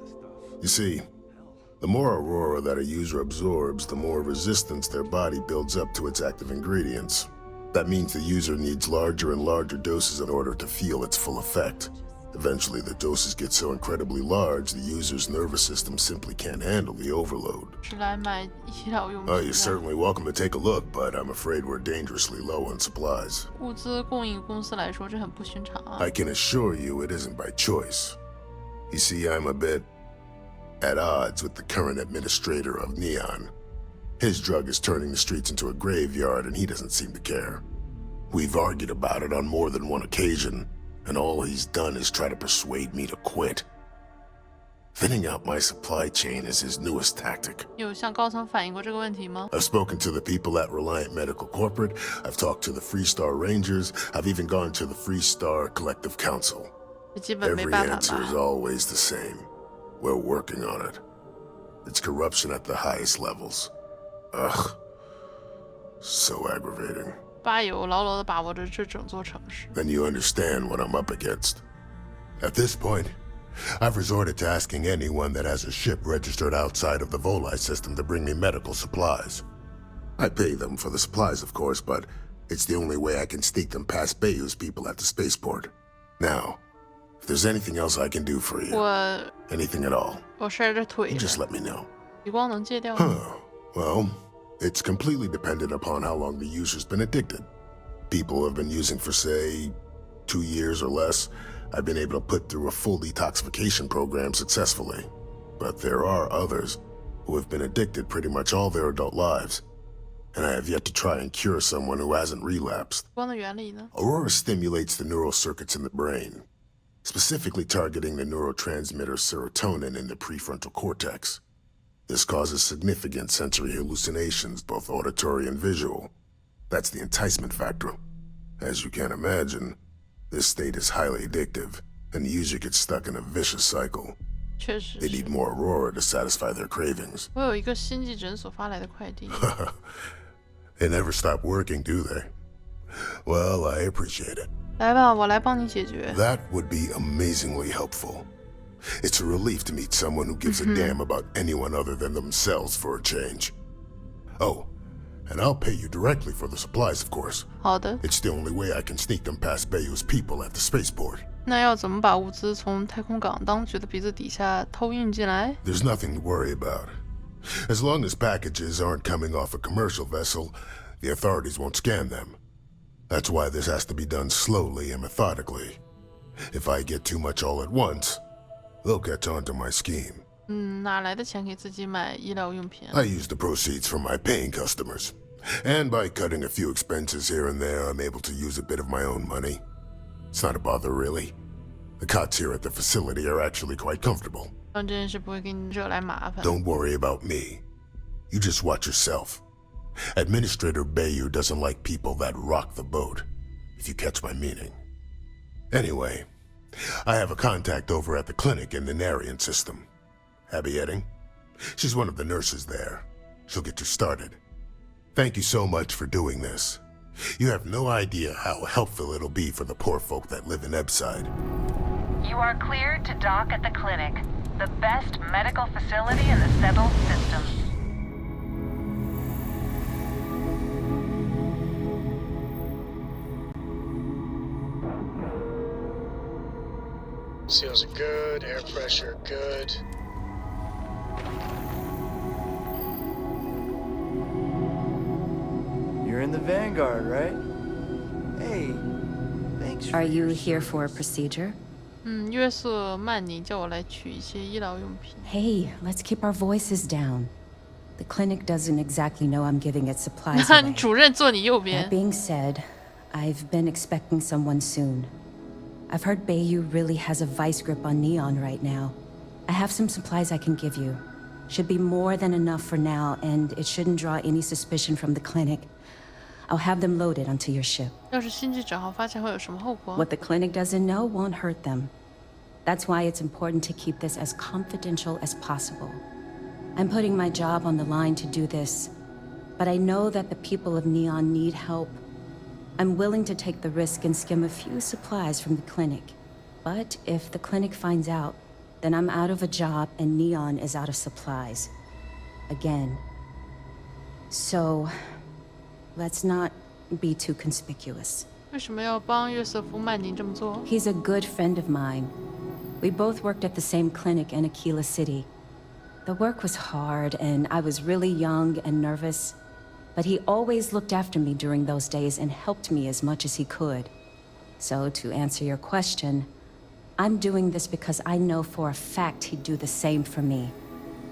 You see, the more Aurora that a user absorbs, the more resistance their body builds up to its active ingredients. That means the user needs larger and larger doses in order to feel its full effect. Eventually, the doses get so incredibly large, the user's nervous system simply can't handle the overload. 是来买医疗用品 Oh, you're certainly welcome to take a look, but I'm afraid we're dangerously low on supplies. 物资供应公司来说，这很不寻常啊。 I can assure you it isn't by choice. You see, I'm a bit at odds with the current administrator of Neon. His drug is turning the streets into a graveyard, and he doesn't seem to care. We've argued about it on more than one occasion, and all he's done is try to persuade me to quit. Thinning out my supply chain is his newest tactic. 有向高层反映过这个问题吗？ I've spoken to the people at Reliant Medical Corporate, I've talked to the Freestar Rangers, I've even gone to the Freestar Collective Council. 基本没 Every 办法 answer is 吧。 always the same. We're working on it. It's corruption at the highest levels. Ugh. So aggravating. 巴友牢牢地把握着这整座城市。 Then you understand what I'm up against. At this point, I've resorted to asking anyone that has a ship registered outside of the Volii system to bring me medical supplies. I pay them for the supplies, of course, but it's the only way I can sneak them past Bayou's people at the spaceport. Now, if there's anything else I can do for you, anything at all, you just let me know. 余光能戒掉 Well, it's completely dependent upon how long the user's been addicted. People have been using for, say, 2 years or less. I've been able to put through a full detoxification program successfully. But there are others who have been addicted pretty much all their adult lives. And I have yet to try and cure someone who hasn't relapsed. 光的原理呢 Aurora stimulates the neural circuits in the brain, specifically targeting the neurotransmitter serotonin in the prefrontal cortex. This causes significant sensory hallucinations, both auditory and visual. That's the enticement factor. As you can imagine, this state is highly addictive, and the user gets stuck in a vicious cycle. 确实 They need more Aurora to satisfy their cravings. 我有一个星际诊所发来的快递 They never stop working, do they? Well, I appreciate it. 来吧，我来帮你解决 That would be amazingly helpful. It's a relief to meet someone who gives a damn about anyone other than themselves for a change. Oh, and I'll pay you directly for the supplies, of course. 好的 It's the only way I can sneak them past Bayou's people at the spaceport. 那要怎么把物资从太空港当局的鼻子底下偷运进来 There's nothing to worry about. As long as packages aren't coming off a commercial vessel, the authorities won't scan them. That's why this has to be done slowly and methodically. If I get too much all at once, they'll catch on to my scheme. 哪来的钱给自己买医疗用品 I use the proceeds from my paying customers. And by cutting a few expenses here and there, I'm able to use a bit of my own money. It's not a bother, really. The cots here at the facility are actually quite comfortable. 这件事不会给你惹来麻烦 Don't worry about me. You just watch yourself. Administrator Bayou doesn't like people that rock the boat, if you catch my meaning. Anyway, I have a contact over at the clinic in the Narian system. Abby Edding. She's one of the nurses there. She'll get you started. Thank you so much for doing this. You have no idea how helpful it'll be for the poor folk that live in Ebside. You are cleared to dock at the clinic, the best medical facility in the settled system. Seals are good, air pressure good. You're in the Vanguard, right? Hey, thanks. Are you here for a procedure? 约瑟曼尼叫我来取一些医疗用品 Hey, let's keep our voices down. The clinic doesn't exactly know I'm giving it supplies 那 away. 主任坐你右边 That being said, I've been expecting someone soon. I've heard Bayou really has a vice grip on Neon right now. I have some supplies I can give you. Should be more than enough for now, and it shouldn't draw any suspicion from the clinic. I'll have them loaded onto your ship. 要是星际整号发现会有什么后果 What the clinic doesn't know won't hurt them. That's why it's important to keep this as confidential as possible. I'm putting my job on the line to do this, but I know that the people of Neon need help. I'm willing to take the risk and skim a few supplies from the clinic. But if the clinic finds out, then I'm out of a job and Neon is out of supplies. Again. So, let's not be too conspicuous. 为什么要帮约瑟夫曼宁这么做 He's a good friend of mine. We both worked at the same clinic in Aquila City. The work was hard, and I was really young and nervous. But he always looked after me during those days and helped me as much as he could. So, to answer your question, I'm doing this because I know for a fact he'd do the same for me.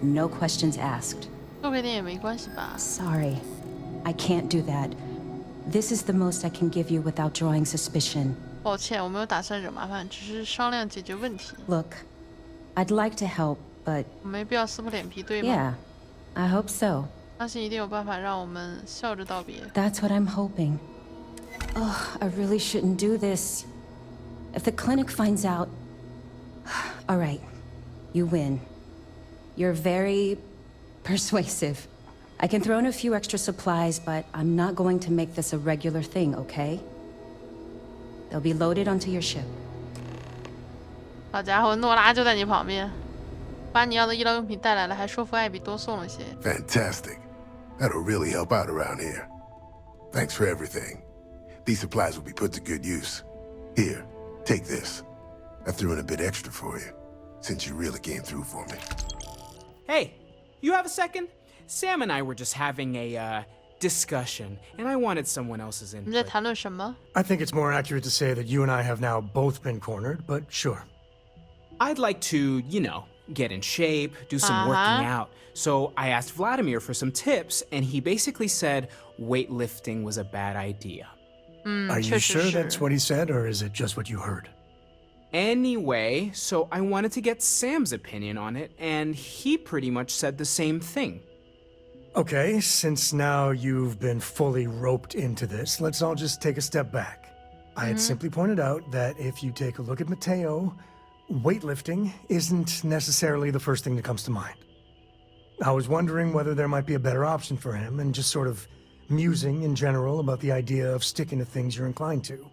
No questions asked. 多给点也没关系吧 Sorry, I can't do that. This is the most I can give you without drawing suspicion. 抱歉我没有打算惹麻烦只是商量解决问题 Look, I'd like to help, but 我没必要撕破脸皮对吗 yeah, I hope so. 相信一定有办法让我们笑着道别 That's what I'm hoping. Oh, I really shouldn't do this. If the clinic finds out... All right, you win. You're very persuasive. I can throw in a few extra supplies, but I'm not going to make this a regular thing, okay? They'll be loaded onto your ship. 好家伙诺拉就在你旁边把你要的医疗用品带来了还说服艾比多送了些 Fantastic. That'll really help out around here. Thanks for everything. These supplies will be put to good use. Here, take this. I threw in a bit extra for you, since you really came through for me. Hey, you have a second? Sam and I were just having a, discussion, and I wanted someone else's 你们在 input. 谈论什么？ I think it's more accurate to say that you and I have now both been cornered, but sure. I'd like to, you know, get in shape, do some working out. So I asked Vladimir for some tips, and he basically said weightlifting was a bad idea. Are you sure that's what he said, or is it just what you heard? Anyway, so I wanted to get Sam's opinion on it, and he pretty much said the same thing. Okay, since now you've been fully roped into this, let's all just take a step back. I had simply pointed out that if you take a look at Mateo, weightlifting isn't necessarily the first thing that comes to mind. I was wondering whether there might be a better option for him, and just sort of musing in general about the idea of sticking to things you're inclined to,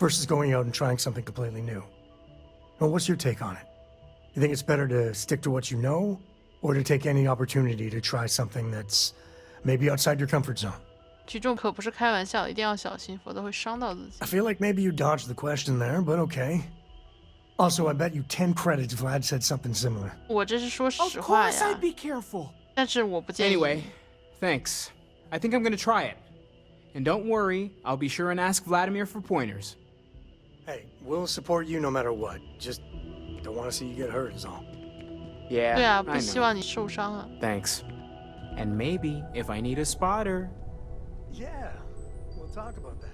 versus going out and trying something completely new. Well, what's your take on it? You think it's better to stick to what you know, or to take any opportunity to try something that's maybe outside your comfort zone? 举重可不是开玩笑，一定要小心，否则会伤到自己。 I feel like maybe you dodged the question there, but okay. Also, I bet you 10 credits Vlad said something similar. 我这是说实话 Of course 呀 I'd，be careful. 但是我不建议。 Anyway, thanks. I think I'm gonna try it. And don't worry, I'll be sure and ask Vladimir for pointers. Hey, we'll support you no matter what. Just don't want to see you get hurt is all. Yeah, 对啊， I 不 know. 希望你受伤啊。 Thanks. And maybe if I need a spotter. Yeah, we'll talk about that.